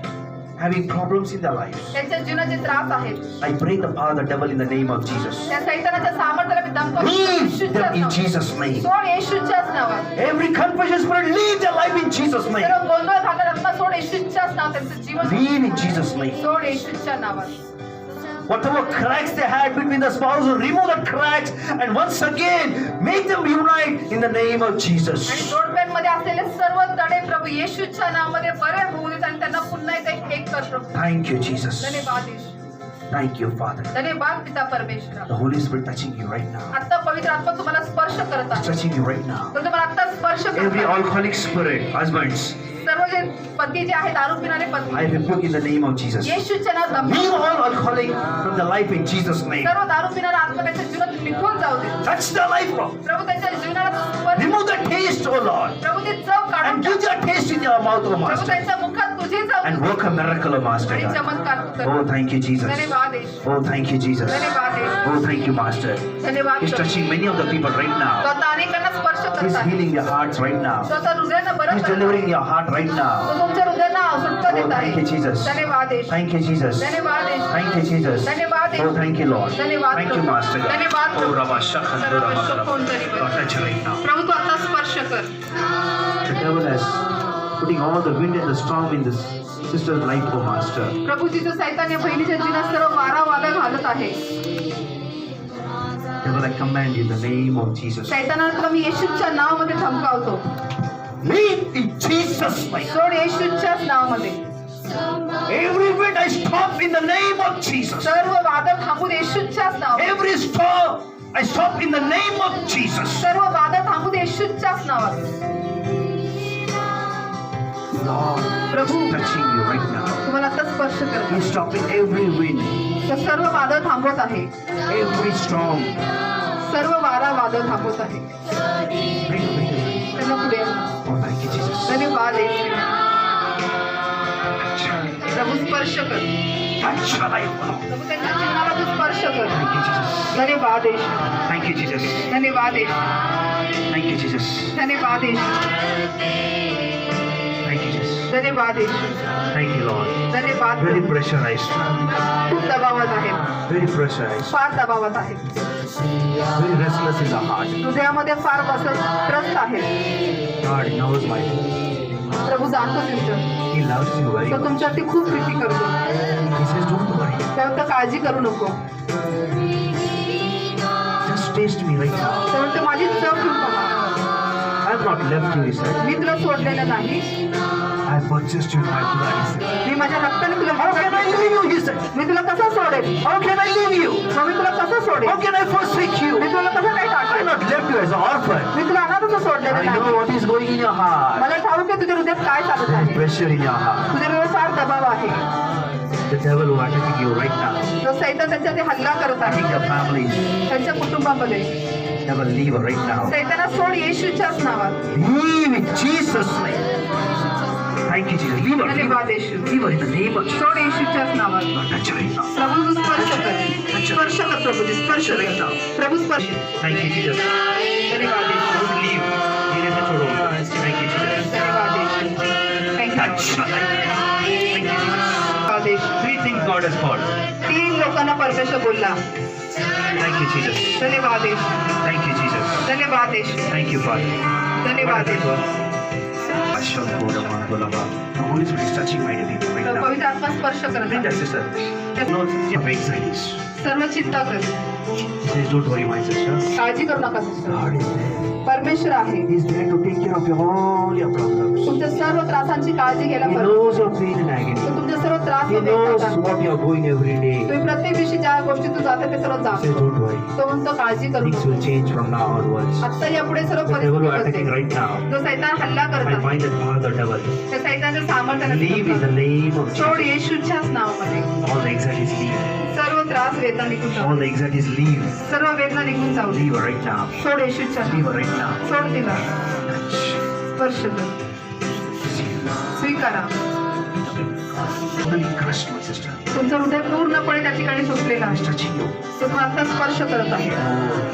having problems in their lives, त्यांच्या जीवनाचे त्रास आहेत I break the power of the devil in the name of Jesus. त्या सैतानाच्या सामर्थ्याला मी धमकावतो. Leave येशूच्याच them in नावात. Jesus' name. सोड येशूच्याच नावात. Every confusion spirit, leave their life in Jesus' name. सर्व गोंधळ घालत असताना सोड येशूच्याच नावात. त्यांचं जीवन Leave in Jesus' name. सोड येशूच्या नावात. Whatever cracks they had between the spouses, remove the cracks and once again make them unite in the name of आणि Jesus. जोडप्यांमध्ये असलेले सर्व तडे प्रभू येशूच्या नावामध्ये बरे होऊ देत आणि त्यांना पुन्हा एकदा एक कर प्रभू. Thank you, Jesus. धन्यवाद येशू. Thank you, Father. धन्यवाद पिता परमेश्वरा. The Holy Spirit touching you right now. आता पवित्र आत्मा तुम्हाला स्पर्श करत It's आहे. touching you right now. तो तुम्हाला आता स्पर्श करत Every आहे. alcoholic spirit, husbands, सर्व जे पती जे आहे दारू पिणारे I पती rebuke in the name of Jesus. येशूच्या नावात दम Leave all alcoholic from the life in Jesus' name. सर्व दारू पिणारा आत्मा त्यांच्या जीवनात निघून जाऊ दे. Touch their life, Lord. प्रभू त्यांच्या जीवनाला तू स्पर्श Remove the taste, oh Lord. प्रभू ते चव काढून And टाक. give their taste in your mouth, oh Prabhu Master. त्यांच्या मुखात तुझे जाऊ And work a miracle, oh Master. आणि God. चमत्कार तू कर. Oh, thank you, Jesus. धन्यवाद येशू. Oh, thank you, Jesus. धन्यवाद येशू. Oh, thank you, Master. धन्यवाद He's Prabhu. touching many of the people right now. स्वतः अनेकांना स्पर्श He's करत आहे. healing their hearts right now. स्वतः हृदयांना बरं He's करत आहे. delivering your heart right now. तो तुमच्या हृदयांना सुटका Oh, देत thank you, आहे. Jesus. धन्यवाद येशू. Thank you, Jesus. धन्यवाद येशू. Thank you, Jesus. धन्यवाद Oh, thank you, Lord. धन्यवाद Thank you, Prabhu. Master. God. धन्यवाद Oh, प्रभू. Rabba Shakhan, सर्व Rabba विश्व Rabba. कोण तरी बरं. God, touch right now. प्रभू तू आता स्पर्श कर. The devil is putting all the wind and the storm in this sister's life, oh Master. प्रभू जिथं सैतान या बहिणीच्या जीवनात सर्व वारा वादळ घालत आहे. Devil, I command you in the name of Jesus. सैतानाला तुला मी येशूच्या नावामध्ये धमकावतो. Leave in Jesus' name. सोड येशूच्याच नावामध्ये. Every wind I stop in the name of Jesus. सर्व वादळ थांबून येशूच्याच नावामध्ये. Every storm I stop in the name of Jesus. सर्व वादळ थांबून येशूच्याच नावात. Lord, Prabhu touching you right now. तुम्हाला आता स्पर्श करतो. He's stopping every wind, तर सर्व वादळ थांबवत आहे. every storm. सर्व वारा वादळ थांबवत आहे. Bring, bring, bring. त्यांना पुढे आणा. Oh, thank you, Jesus. धन्यवाद येशू. प्रभू स्पर्श कर. Touch your life, Lord. प्रभू त्यांच्या जीवनाला तू स्पर्श कर. Thank you, Jesus. धन्यवाद येशू. Thank you, Jesus. धन्यवाद येशू. Thank you, Jesus. धन्यवाद येशू. Thank you, Jesus. धन्यवाद येशू. Thank you, Lord. धन्यवाद Very प्रभू. pressurized. खूप दबावात आहे. Very pressurized. फार दबावात आहे. Very restless in the heart. हृदयामध्ये फार त्रस्त आहे. God knows my. प्रभू जाणतो तुमचं. He loves you very तो much. तुमच्यावरती खूप प्रीती करतो. He says, don't worry. त्यावर काळजी करू नको. Just taste me right now. त्यावर माझी चव घेऊन बघा. I have not left you, he said. मी तुला सोडलेलं नाही. I have purchased you in my blood, he said. मी माझ्या रक्ताने तुला How can I leave you, he said. मी तुला कसं सोडेल. How can I leave you? मग मी तुला कसं सोडेल. How can I forsake you? मी तुला कसं काय I have टाकेल. not left you as an orphan. मी तुला अनाथच सोडलेलं I know नाही. what is going in your heart. मला ठाऊक आहे तुझ्या हृदयात काय चालत There is आहे. pressure in your heart. तुझ्या हृदयात फार दबाव आहे. The devil who attacking you right now. जो सैतान त्यांच्या ते हल्ला करत I think आहे your families. त्यांच्या कुटुंबामध्ये. Devil, leave her right now. सैताना सोड येशूच्याच नावात. Leave in Jesus' name. Thank you, Jesus. Leave her. Leave धन्यवाद her, Yeshu. leave her in the name of Jesus. सोड येशूच्याच नावात. Touch her right now. प्रभू तू स्पर्श कर. स्पर्श कर प्रभू जी, स्पर्श कर. प्रभू स्पर्श. Thank you, Jesus. धन्यवाद येशू. Don't leave. धीरे से छोड़ो. Thank you, Jesus. धन्यवाद येशू. Thank you, Touch Lord. her right now. Thank you, Jesus. धन्यवाद येशू. 3 things God has called. 3 लोकांना परमेश्वर बोलला. Thank you, Jesus. धन्यवाद येशू. Thank you, Jesus. धन्यवाद येशू. Thank you, Father. धन्यवाद येशू. The Holy Spirit is touching my people right now. पवित्र आत्मा स्पर्श करत Bring that आहे. sister. No, you have anxieties. सर्व चिंता कर. Says, don't worry, my sister. काळजी करू नका sister. God is there. परमेश्वर आहे. He is there to take care of all your problems. तुमच्या सर्व त्रासांची काळजी घ्यायला He परमेश्वर. knows your pain and agony. तो तुमचे सर्व त्रास He व वेदना knows जाणतो. what you are going every day. तुम्ही प्रत्येक दिवशी ज्या गोष्टीतून जाते ते सर्व Say, जाणतो. don't worry. तो म्हणतो काळजी करू Things नको. will change from now onwards. आता यापुढे सर्व The devil who are परिस्थिती attacking बदलेल. right now. जो सैतान हल्ला I करतात bind that power of the devil. त्या सैतानाच्या सामर्थ्याने Leave in the name of सोड Jesus. येशूच्याच नावामध्ये. All the anxieties leave. सर्व त्रास वेदना निघून जाऊ. All the anxieties leave. सर्व वेदना निघून जाऊ. Leave her right now. सोड येशूच्या Leave her नावात. right now. सोड तिला. Touch. स्पर्श कर. स्वीकारा. Totally crushed, my sister. तुमचं हृदय पूर्णपणे त्या ठिकाणी सुटलेलं He's आहे. touching you. तो तुम्हाला आता स्पर्श करत आहे. Oh,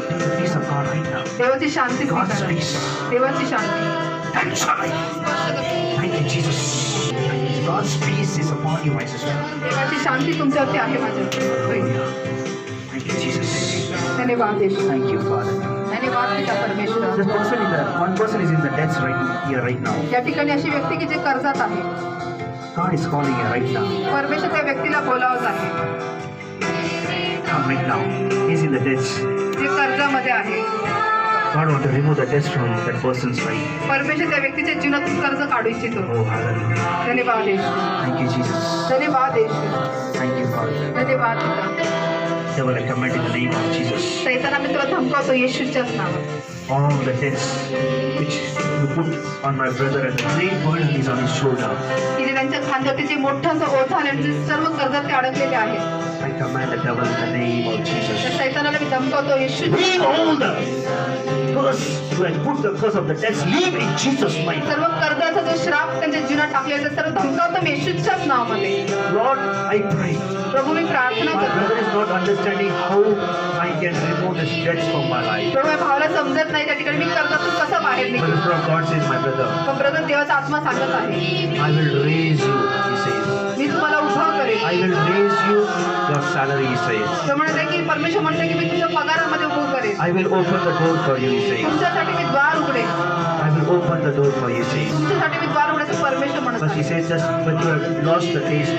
take the peace of God right now. देवाची शांती God's स्वीकारा. peace. देवाची शांती. Touch her life. स्पर्श कर. Thank you, Jesus. God's peace is upon you, my sister. देवाची शांती तुमच्यावरती आहे माझ्यावरती. Hallelujah. Thank you, Jesus. धन्यवाद येशू. Thank you, Father. धन्यवाद पिता परमेश्वरा. One person is in the debts right now. या ठिकाणी अशी व्यक्ती की जे कर्जात आहे. God is calling you right now. परमेश्वर त्या व्यक्तीला बोलावत आहे. Come right now. He's in the debts. जे कर्जामध्ये आहे. God wants to remove the debts from that person's life. परमेश्वर त्या व्यक्तीच्या जीवनातून कर्ज काढू इच्छितो. Oh, hallelujah. धन्यवाद येशू. Thank you, Jesus. धन्यवाद येशू. Thank you, Father. धन्यवाद पिता. Devil, I command in the name of Jesus. सैतान आम्ही तुला धमकावतो येशूच्याच नावात. All the debts which you put on my brother and the great burden is on his shoulder. की जे त्यांच्या खांद्यावरती जे मोठं ओझं आले आणि जे सर्व कर्जात ते अडकलेले आहेत. I command the devil in the name of Jesus. त्या सैतानाला मी धमकावतो येशूच्या Leave all the curse and put the curse of the debts. Leave in Jesus' name. सर्व कर्जाचा जो श्राप त्यांच्या जीवनात टाकले ते सर्व धमकावतो मी येशूच्याच नावामध्ये. Lord, I pray. प्रभू मी प्रार्थना My करतो. brother is not understanding how I can remove this debts from my life. प्रभू माझ्या भावाला समजत नाही त्या ठिकाणी मी कर्जातून कसं बाहेर But निघू. the Spirit of God says, my brother, पण ब्रदर देवाचा आत्मा सांगत आहे I will raise you, he says. मी तुम्हाला उभं करेन. I will raise you your salary, he says. तो म्हणत आहे की परमेश्वर म्हणते की मी तुझ्या पगारामध्ये उभं करेन. I will open the door for you, he says. तुमच्यासाठी मी द्वार उघडेन. I will open the door for you, he says. तुमच्यासाठी मी द्वार उघडायचं परमेश्वर म्हणत But he आहे. says, just but you have lost the taste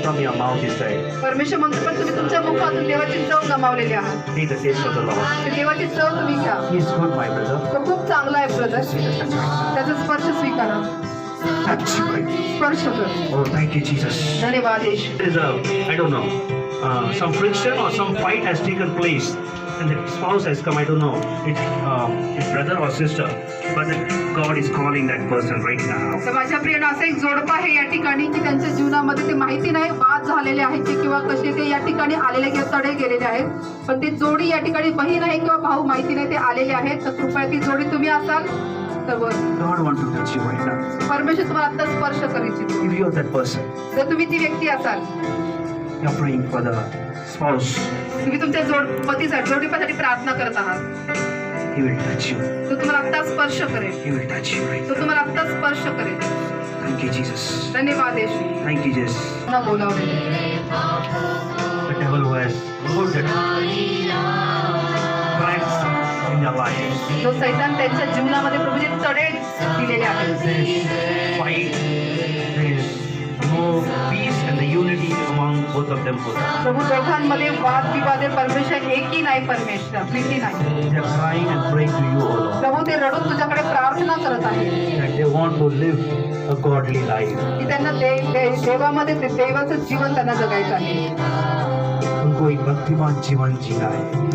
from your mouth, he said. परमेश्वर म्हणतो पण तुम्ही तुमच्या मुखातून देवाची चव गमावलेली आहात. Take the taste of the Lord. ते देवाची चव तुम्ही घ्या. He is good, my brother. तो खूप चांगला आहे ब्रदर. त्याचा स्पर्श स्वीकारा. Touch my. स्पर्श कर. Oh, thank you, Jesus. धन्यवाद येशू. There is I don't know, some friction or some fight has taken place, and the spouse has come. I don't know, it's brother or sister, but God is calling that person right now. तर माझ्या प्रियानं असं एक जोडपं आहे या ठिकाणी की त्यांच्या जीवनामध्ये ते माहिती नाही वाद झालेले आहेत ते किंवा कसे ते या ठिकाणी आलेले किंवा तडे गेलेले आहेत, पण ती जोडी या ठिकाणी बहीण आहे किंवा भाऊ माहिती नाही ते आलेले आहेत. तर कृपया ती जोडी तुम्ही असाल तर God wants to touch you right now. परमेश्वर तुम्हाला आता स्पर्श करू इच्छितो. If you are that person, जर तुम्ही ती व्यक्ती असाल, you are praying for the spouse. तुम्ही तुमच्या जोडीपासाठी प्रार्थना करत आहात, He will touch you. तो तुम्हाला आता स्पर्श करेल. He will touch you right तो now. तुम्हाला आता स्पर्श करेल. Thank you, Jesus. धन्यवाद येशू. Thank you, Jesus. ना बोलावले. The devil who has loaded cracks in your life. जो सैतान त्यांच्या जीवनामध्ये प्रभूचे तडे दिलेले आहेत. There is fight. There is no peace and the unity among both of them. प्रभू दोघांमध्ये वाद विवाद आहे. परमेश्वर एकही नाही, परमेश्वर प्रीती नाही. They are crying and praying to you, O Lord, प्रभू ते रडून तुझ्याकडे प्रार्थना करत आहे that they want to live a godly life. की त्यांना देवामध्ये देवाचं जीवन त्यांना जगायचं आहे. उनको एक भक्तिमान जीवन जीना है.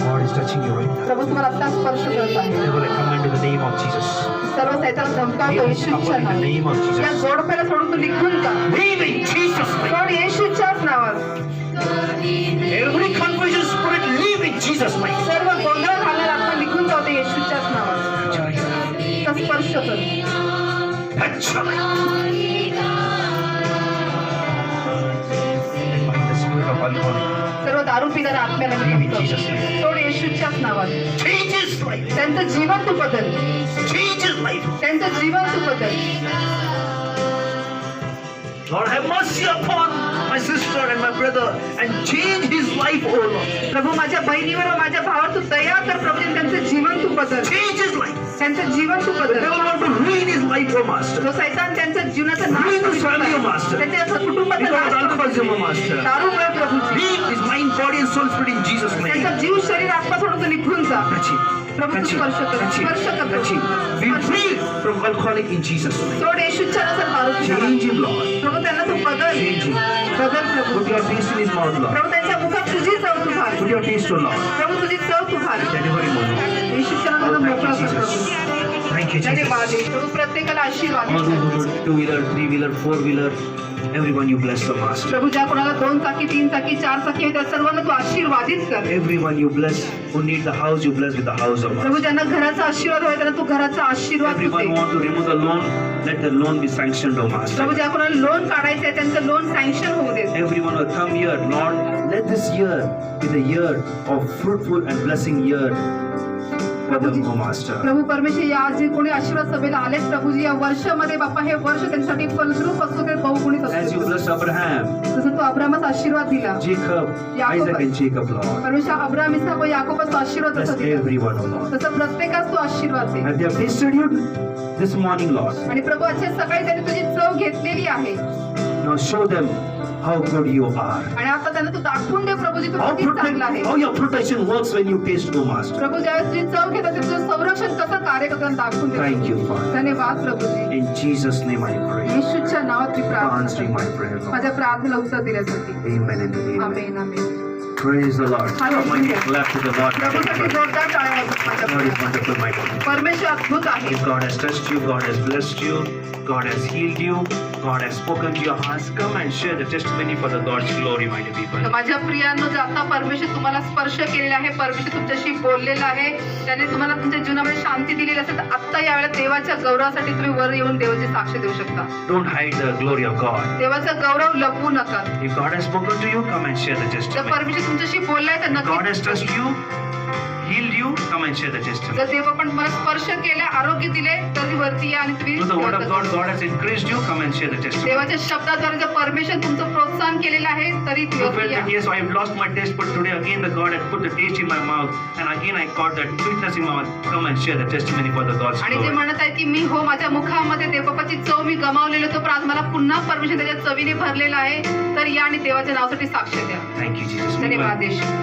God is touching you right now. प्रभू तुम्हाला आता स्पर्श करत आहे. Devil, I command in the name of Jesus. सर्व सैतान धमकावतो येशूच्या In the नावात. name of या Jesus. जोडप्याला सोडून तू निघून जा. Leave in Jesus' name. सोड येशूच्याच नावात. Every confusion spirit, leave in Jesus' name. सर्व गोंधळ घालणारा आत्मा निघून जाऊ दे येशूच्याच नावात. तर स्पर्श कर. Touch your life. And by the spirit of alcohol, सर्व दारू पिणाऱ्या आत्म्याला मी leave in धमकावतो. Jesus' name. सोड येशूच्याच नावात. Change his life. त्यांचं जीवन तू बदल. Change his life. त्यांचं जीवन तू बदल. Lord, have mercy upon my sister and my brother and change his life, O Lord. प्रभू माझ्या बहिणीवर व माझ्या भावावर तू दया कर प्रभू. त्यांचं जीवन तू बदल. Change his life. त्यांचं जीवन तू The बदल. devil want to ruin his life, O Master. जो सैतान त्यांचं जीवनाचं नाश Ruin करू his family, O शकतो. Master. त्यांच्या असं कुटुंबाचं Because नाश of करू alcoholism, O शकतो. Master. दारूमुळे Prabhuji Leave his mind, body and soul spirit in Jesus' name. त्यांचा जीव शरीर आत्मा सोडून तू निघून जा. Touch it. Prabhu Tu Touch it. स्पर्श कर. Touch स्पर्श it. कर Touch it. Be free from alcoholic in Jesus' name. सोड येशूच्या नजर दारू पिणारा. Change him, Lord. प्रभू त्यांना तू बदल. Change him. बदल प्रभू. Put your taste in his mouth, Lord. प्रभू त्यांच्या मुखात तुझी चव तू घाल. Put your taste, O Lord. प्रभू तुझी चव तू घाल. Deliver him, O Lord. येशूच्या नजर मोकळा कर प्रभू. Thank you, धन्यवाद Jesus. आहे. प्रभू प्रत्येकाला आशीर्वाद All they. those who do two-wheeler, three-wheeler, four-wheeler, everyone you bless the Master. प्रभू ज्या कोणाला 2 चाकी 3 चाकी 4 चाकी आहे त्या सर्वांना तू आशीर्वादित कर. Everyone you bless, who need the house, you bless with the house of Prabhu Master. ज्यांना घराचा आशीर्वाद होय त्यांना तू घराचा आशीर्वाद तू Everyone they. want to remove the loan, let the loan be sanctioned, O Master. प्रभू ज्या कोणाला लोन काढायचं आहे त्यांचं लोन सँक्शन होऊ दे. Everyone will come here, Lord, let this year be the year of fruitful and blessing year for them, O Master. प्रभू परमेश्वर या आज जे कोणी आशीर्वाद सभेला आले प्रभूजी या वर्षामध्ये बाप्पा हे वर्ष त्यांच्यासाठी फलद्रूप असो ते बहुगुणित As you असो. bless Abraham, जसं तू अब्रामाचा आशीर्वाद दिला. Jacob, Isaac and Jacob, Lord, परमेश्वर अब्राम इसाक व याकोबाचा आशीर्वाद bless जसा दिला everyone, O Lord. तसं प्रत्येकास तू आशीर्वाद दे. And they have tasted you this morning, Lord. आणि प्रभू आजच्या सकाळी त्यांनी तुझी चव घेतलेली आहे Now show them how good you are. आणि आता त्यांना तू दाखवून दे प्रभूजी तू किती चांगला आहे. How your protection works when you taste, O Master. प्रभू ज्यावेळेस तुझी चव घेतात ते तुझं संरक्षण कसं कार्य करताना दाखवून दे. Thank you, Father. धन्यवाद Prabhuji. In Jesus' name I pray. येशूच्या नावात मी प्रार्थना Answering करते. my prayer, Lord. माझ्या प्रार्थनेला उत्तर दिल्यासाठी Amen and amen. Amen amen. Praise the Lord. Hallelujah. Clap to the Lord. प्रभूसाठी जोरदार टाळ्या वाजवा माझ्या God is प्रियांनो. wonderful, my God. परमेश्वर अद्भुत आहे. If God has touched you, God has blessed you, God has healed you, God has spoken to your hearts, come and share the testimony for the God's glory, my dear तर people. माझ्या प्रियांनो, जर आता परमेश्वर तुम्हाला स्पर्श केलेला आहे, परमेश्वर तुमच्याशी बोललेला आहे, त्याने तुम्हाला तुमच्या जीवनामध्ये शांती दिलेली असेल, तर आत्ता यावेळेला देवाच्या गौरवासाठी तुम्ही वर येऊन देवाची साक्ष देऊ शकता. Don't hide the glory of God. देवाचा गौरव लपवू नका. If God has spoken to you, come and share the जर testimony. परमेश्वर तुमच्याशी बोललाय तर God नक्की has touched you, healed you, come and share the testimony. जर देव पण तुम्हाला स्पर्श केला, आरोग्य दिले, तर वरती या आणि Through the word of God, तुम्ही God has increased you, come and share the testimony. देवाच्या शब्दाद्वारे जर परमेश्वर तुमचं प्रोत्साहन केलेलं आहे, तरी You felt वरती या. that yes, I have lost my taste, but today again the God has put the taste in my mouth, and again I got that sweetness in my mouth. Come and share the testimony for the God's आणि ते glory. म्हणत आहे की मी हो माझ्या मुखामध्ये देवबापाची चव मी गमावलेली होतो, पण आज मला पुन्हा परमेश्वर त्याच्या चवीने भरलेला आहे. तर या आणि देवाच्या नावासाठी साक्ष द्या. Thank you, Jesus. धन्यवाद येशू.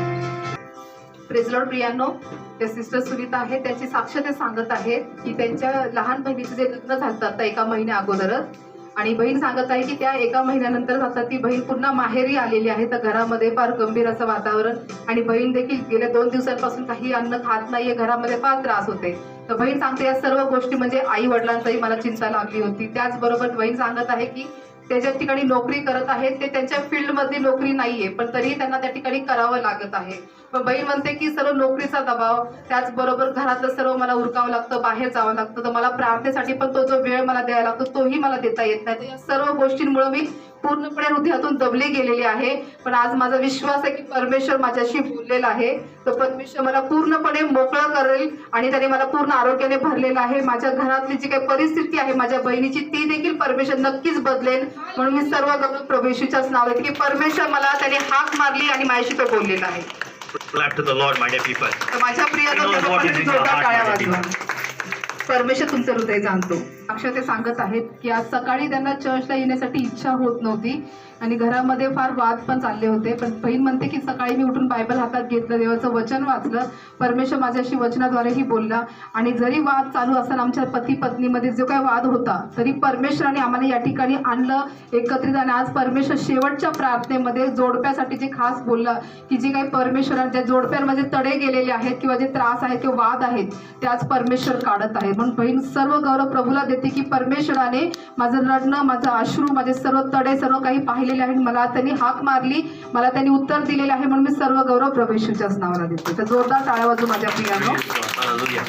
प्रेज लॉर्ड प्रियांनो, त्या सिस्टर सुनीता आहे, त्याची साक्ष ते सांगत आहेत की त्यांच्या लहान बहिणीचं जे लग्न झालं आता 1 महिन्या अगोदरच, आणि बहीण सांगत आहे की त्या 1 महिन्यानंतर आता ती बहीण पुन्हा माहेरी आलेली आहे. तर घरामध्ये फार गंभीर असं वातावरण, आणि बहीण देखील गेल्या 2 दिवसांपासून काही अन्न खात नाहीये, घरामध्ये फार त्रास होते. तर बहीण सांगते या सर्व गोष्टी म्हणजे आई वडिलांचाही मला चिंता लागली होती. त्याचबरोबर बहीण सांगत आहे की ते ज्या ठिकाणी नोकरी करत आहेत ते त्यांच्या फील्डमधली नोकरी नाहीये, पण तरीही त्यांना त्या ठिकाणी करावं लागत आहे. पण बहीण म्हणते की सर्व नोकरीचा दबाव, त्याचबरोबर घरातलं सर्व मला उरकावं लागतं, बाहेर जावं लागतं, तर मला प्रार्थनेसाठी पण तो जो वेळ मला द्यायला लागतो तोही मला देता येत नाही. तर या सर्व गोष्टींमुळे मी पूर्णपणे हृदयातून दबले गेलेले आहे. पण आज माझा विश्वास आहे की परमेश्वर माझ्याशी बोललेला आहे. तर परमेश्वर मला पूर्णपणे मोकळं करेल आणि त्याने मला पूर्ण आरोग्याने भरलेलं आहे. माझ्या घरातली जी काही परिस्थिती आहे माझ्या बहिणीची, ती देखील परमेश्वर नक्कीच बदलेल. म्हणून मी सर्व गौरव प्रभू येशूच्याच नाव घेते की परमेश्वर मला त्याने हाक मारली आणि माझ्याशी तो बोललेला आहे. Clap to the Lord, my dear people. तर माझ्या प्रियाला I know what is in your heart, टाळ्या my dear वाजवा. परमेश्वर तुमचं हृदय जाणतो. अक्षय ते सांगत आहेत की आज सकाळी त्यांना चर्चला येण्यासाठी इच्छा होत नव्हती आणि घरामध्ये फार वाद पण चालले होते. पण बहीण म्हणते की सकाळी मी उठून बायबल हातात घेतलं, देवाचं वचन वाचलं, परमेश्वर माझ्याशी वचनाद्वारेही बोलला. आणि जरी वाद चालू असताना आमच्या पती पत्नीमध्ये जो काही वाद होता, तरी परमेश्वराने आम्हाला या ठिकाणी आणलं एकत्रित. आणि आज परमेश्वर शेवटच्या प्रार्थनेमध्ये जोडप्यासाठी जे खास बोलला की जे काही परमेश्वराने ज्या जोडप्यांमध्ये तडे गेलेले आहेत किंवा जे त्रास आहेत किंवा वाद आहेत ते आज परमेश्वर काढत आहेत. म्हणून बहीण सर्व गौरव प्रभूला देते की परमेश्वराने माझं रडणं, माझं अश्रू, माझे सर्व तडे सर्व काही पाहिलेले आहेत. मला त्यांनी हाक मारली, मला त्यांनी उत्तर दिलेले आहे. म्हणून मी सर्व गौरव प्रभू येशूच्याच नावाला देते. तर जोरदार टाळ्या वाजू माझ्या प्रियांनो. Hallelujah.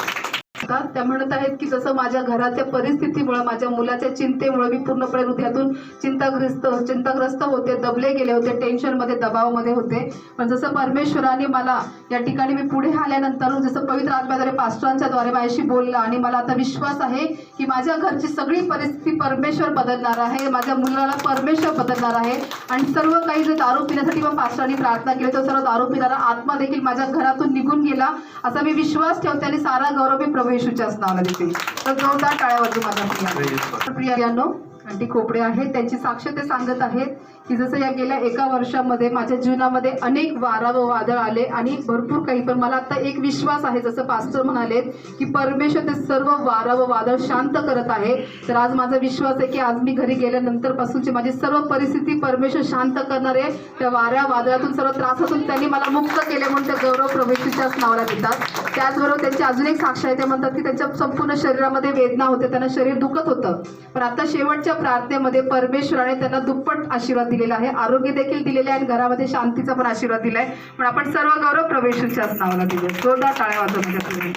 त्या म्हणत आहेत की जसं माझ्या घराच्या परिस्थितीमुळे, माझ्या मुलाच्या चिंतेमुळे मी पूर्णपणे हृदयातून चिंताग्रस्त होते, दबले गेले होते, टेन्शनमध्ये, दबावामध्ये होते. पण जसं परमेश्वराने मला या ठिकाणी मी पुढे आल्यानंतर जसं पवित्र आत्म्याद्वारे पास्टरांच्या द्वारे माझ्याशी बोलला, आणि मला आता विश्वास आहे की माझ्या घरची सगळी परिस्थिती परमेश्वर बदलणार आहे, माझ्या मुलाला परमेश्वर बदलणार आहे. आणि सर्व काही जे दारू पिण्यासाठी पण पास्टरांनी प्रार्थना केली, तो सर्व दारू पिणारा आत्मा देखील माझ्या घरातून निघून गेला, असा मी विश्वास ठेवते. आणि सारा गौरव मी प्रभू येशूच्याच नावाला देते. तर जोरदार टाळ्या वाजू माझ्या प्रियांनो. आंटी खोपडे आहेत, त्यांची साक्ष ते सांगत आहेत की जसं या गेल्या 1 वर्षामध्ये माझ्या जीवनामध्ये अनेक वारा व वादळ आले आणि भरपूर काही, पण मला आता एक विश्वास आहे, जसं पास्टर म्हणालेत की परमेश्वर ते सर्व वारा व वादळ शांत करत आहे. तर आज माझा विश्वास आहे की आज मी घरी गेल्यानंतर पासूनची माझी सर्व परिस्थिती परमेश्वर शांत करणार आहे. त्या वाऱ्या वादळातून, सर्व त्रासातून त्यांनी मला मुक्त केले, म्हणून ते गौरव प्रभू येशूच्याच नावाला देतात. त्याचबरोबर त्यांची अजून एक साक्ष आहे, ते म्हणतात की त्यांच्या संपूर्ण शरीरामध्ये वेदना होते, त्यांना शरीर दुखत होतं, पण आता शेवटच्या प्रार्थनेमध्ये परमेश्वराने त्यांना दुप्पट आशीर्वाद दिलेला आहे, आरोग्य देखील दिलेले आहे आणि घरामध्ये शांतीचा पण आशीर्वाद दिलाय. पण आपण सर्व गौरव प्रभू येशूच्याच नावाला दिले. जोरदार टाळ्या वाजवा.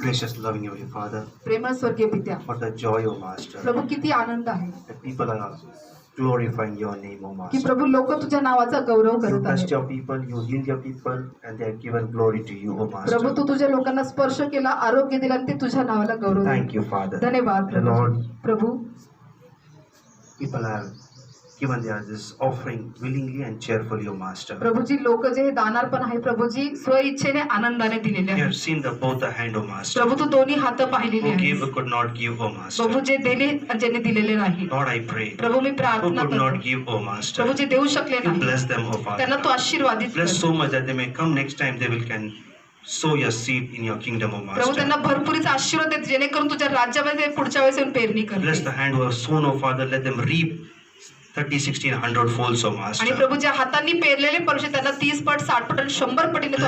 Gracious, loving Heavenly Father, प्रेमळ स्वर्गीय पित्या, for the joy, O Master, प्रभू किती आनंद आहे that people are glorifying your name, O की Master. प्रभू लोक तुझ्या नावाचा गौरव You करत touched आहेत. your people, you healed your people, and they have given glory to you, O Prabhu Master. तू तुझ्या लोकांना स्पर्श केला, आरोग्य दिला आणि ते तुझ्या नावाला गौरव दिला. Thank you, Father. धन्यवाद The Lord, Prabhu. people have given their this offering willingly and cheerfully, O Master. Prabhuji लोक जे हे दानार्पण आहे प्रभूजी स्व इच्छेने आनंदाने दिलेले You आहे. have seen both the hand, O Master. प्रभू तू दोन्ही हात पाहिलेले Who आहे. gave but could not give, O Master. प्रभू जे दिले आणि ज्यांनी दिलेले नाही. Lord, I pray. Prabhu me Who प्रार्थना could करतो, not give, O Master. प्रभू जे देऊ शकले You नाही bless them, O त्यांना Father. तू आशीर्वादित Bless कर. so much that they may come next time. They will can sow your seed in your kingdom, O Prabhu Master. त्यांना भरपुरीचा आशीर्वाद देत, जेणेकरून तुझ्या राज्यामध्ये पुढच्या वेळेस येऊन पेरणी कर. Bless the hand who have sown, O Father. Let them reap 30, 60, 100 fold, so आणि Master. प्रभू ज्या हातांनी पेरलेले पैसे त्यांना 30 पट 60 पट आणि 100 पटीने तू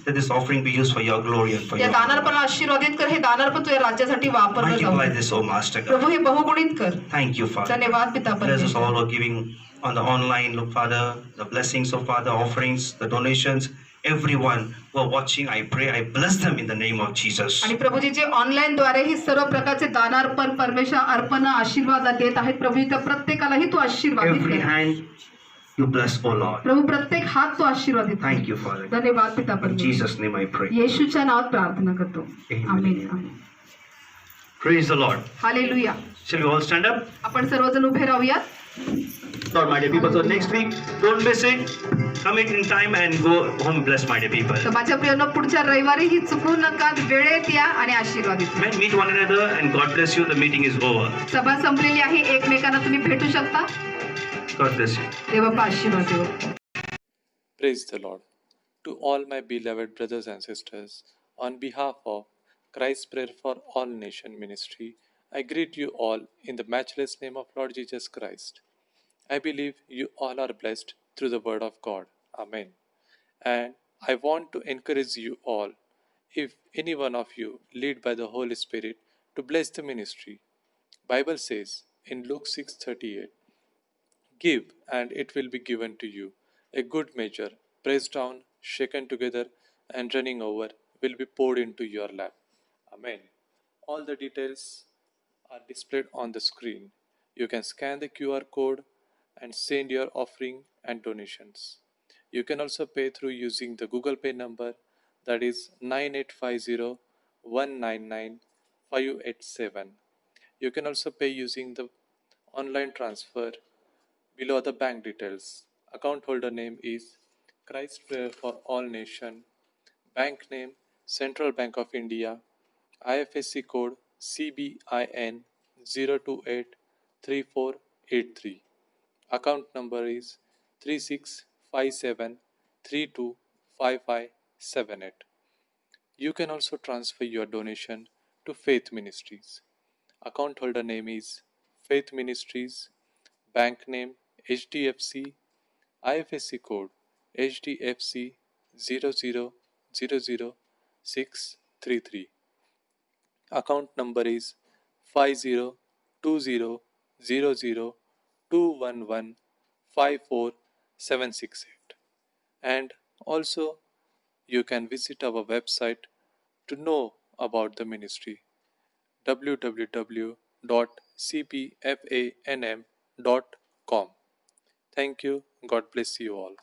Let this offering be used for your glory and for या your दानार्पण आशीर्वादित कर. हे दानार्पण तुझ्या राज्यासाठी वापरलं जाऊ multiply they. this, O Master God. प्रभू हे बहुगुणित कर. Thank you, Father. धन्यवाद पिता Bless us परमेश्वर. all who are giving on the online, Lord Father, the blessings of Father, offerings, the donations, everyone who are watching, I pray, I bless them in the name of Jesus. आणि प्रभूजी जे online द्वारे ही सर्व प्रकारचे दानार्पण परमेश्वर अर्पण आशीर्वाद देत आहेत प्रभू त्या प्रत्येकालाही तू आशीर्वादित Every कर. hand you bless, O Lord. प्रभू प्रत्येक हात तू आशीर्वादित कर. Thank you, Father. धन्यवाद पिता In परमेश्वर. Jesus' name I pray. येशूच्या नावात प्रार्थना करतो. Amen. Amen. Amen. Praise the Lord. Hallelujah. Shall we all stand up? आपण सर्वजण उभे राहूयात. Lord, my dear people, so next week, don't miss it. Come in time and go home blessed, my dear people. तर माझ्या प्रियांनो पुढच्या रविवारी ही चुकू नका. वेळेत या आणि आशीर्वादित. Men meet one another and God bless you. The meeting is over. सभा संपलेली आहे. एकमेकांना तुम्ही भेटू शकता. God bless you. देवाचा आशीर्वाद देव. Praise the Lord. To all my beloved brothers and sisters, on behalf of Christ's Prayer for All Nation Ministry, I greet you all in the matchless name of Lord Jesus Christ. I believe you all are blessed through the word of God. Amen. And I want to encourage you all, if any one of you lead by the Holy Spirit, to bless the ministry. Bible says in Luke 6:38, "Give, and it will be given to you. A good measure, pressed down, shaken together, and running over, will be poured into your lap." Amen. All the details are displayed on the screen. You can scan the QR code and send your offering and donations. You can also pay through using the Google Pay number, that is 9850-199-587. You can also pay using the online transfer. Below are the bank details. Account holder name is Christ Prayer for All Nation. Bank name Central Bank of India. IFSC code CBIN 0283483. Account number is 3657325578. You can also transfer your donation to Faith Ministries. Account holder name is Faith Ministries. Bank name HDFC. IFSC code HDFC 0000633. Account number is 50200021154768. And also you can visit our website to know about the ministry, www.cpfanm.com. Thank you. God bless you all.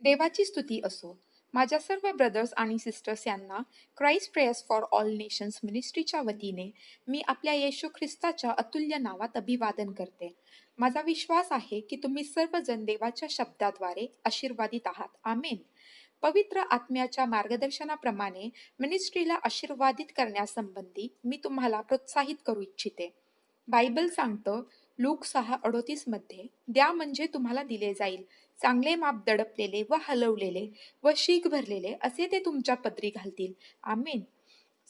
देवाची स्तुती असो. माझ्या सर्व brothers आणि sisters यांना Christ prayers for all nations मिनिस्ट्रीच्या वतीने मी आपल्या येशू ख्रिस्ताच्या अतुल्य नावात अभिवादन करते. माझा विश्वास आहे की तुम्ही सर्वजण देवाच्या शब्दाद्वारे आशीर्वादित आहात. आमेन. पवित्र आत्म्याच्या मार्गदर्शनाप्रमाणे मिनिस्ट्रीला आशीर्वादित करण्यासंबंधी मी तुम्हाला प्रोत्साहित करू इच्छिते. बायबल सांगतं लूक 6:38 मध्ये, द्या म्हणजे तुम्हाला दिले जाईल, चांगले माप दडपलेले व हलवलेले व शीग भरलेले असे ते तुमच्या पदरी घालतील. आमेन.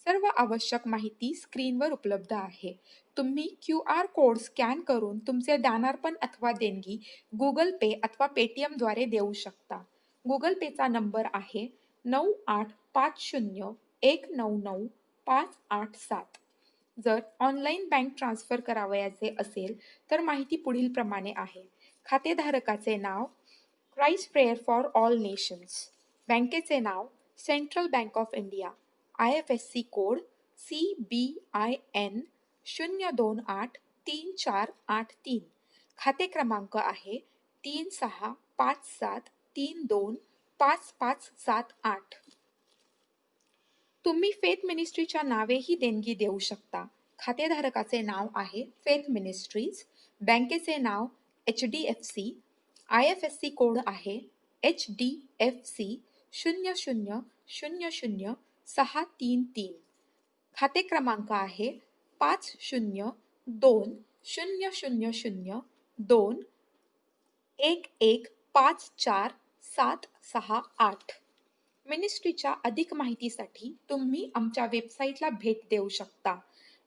सर्व आवश्यक माहिती स्क्रीनवर उपलब्ध आहे. तुम्ही QR कोड स्कॅन करून तुमचे दानार्पण अथवा देणगी गुगल पे अथवा पेटीएम द्वारे देऊ शकता. गुगल पेचा नंबर आहे 9850199587. जर ऑनलाईन बँक ट्रान्सफर करावयाचे असेल तर माहिती पुढील प्रमाणे आहे. खातेधारकाचे नाव Christ prayer for all nations, बँकेचे नाव central bank of India, IFSC code CBIN 0283483, खाते क्रमांक आहे 3657325578. तुम्ही फेथ मिनिस्ट्रीच्या नावेही देणगी देऊ शकता. खातेधारकाचे नाव आहे फेथ मिनिस्ट्रीज, बँकेचे नाव HDFC, IFSC कोड आहे HDFC 0000633, खाते क्रमांक आहे 50200001154768. मिनिस्ट्रीच्या अधिक माहितीसाठी तुम्ही आमच्या वेबसाईटला भेट देऊ शकता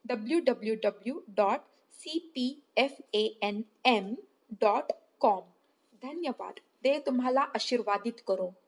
www.cpfanm.com. धन्यवाद. देव तुम्हाला आशीर्वादित करो.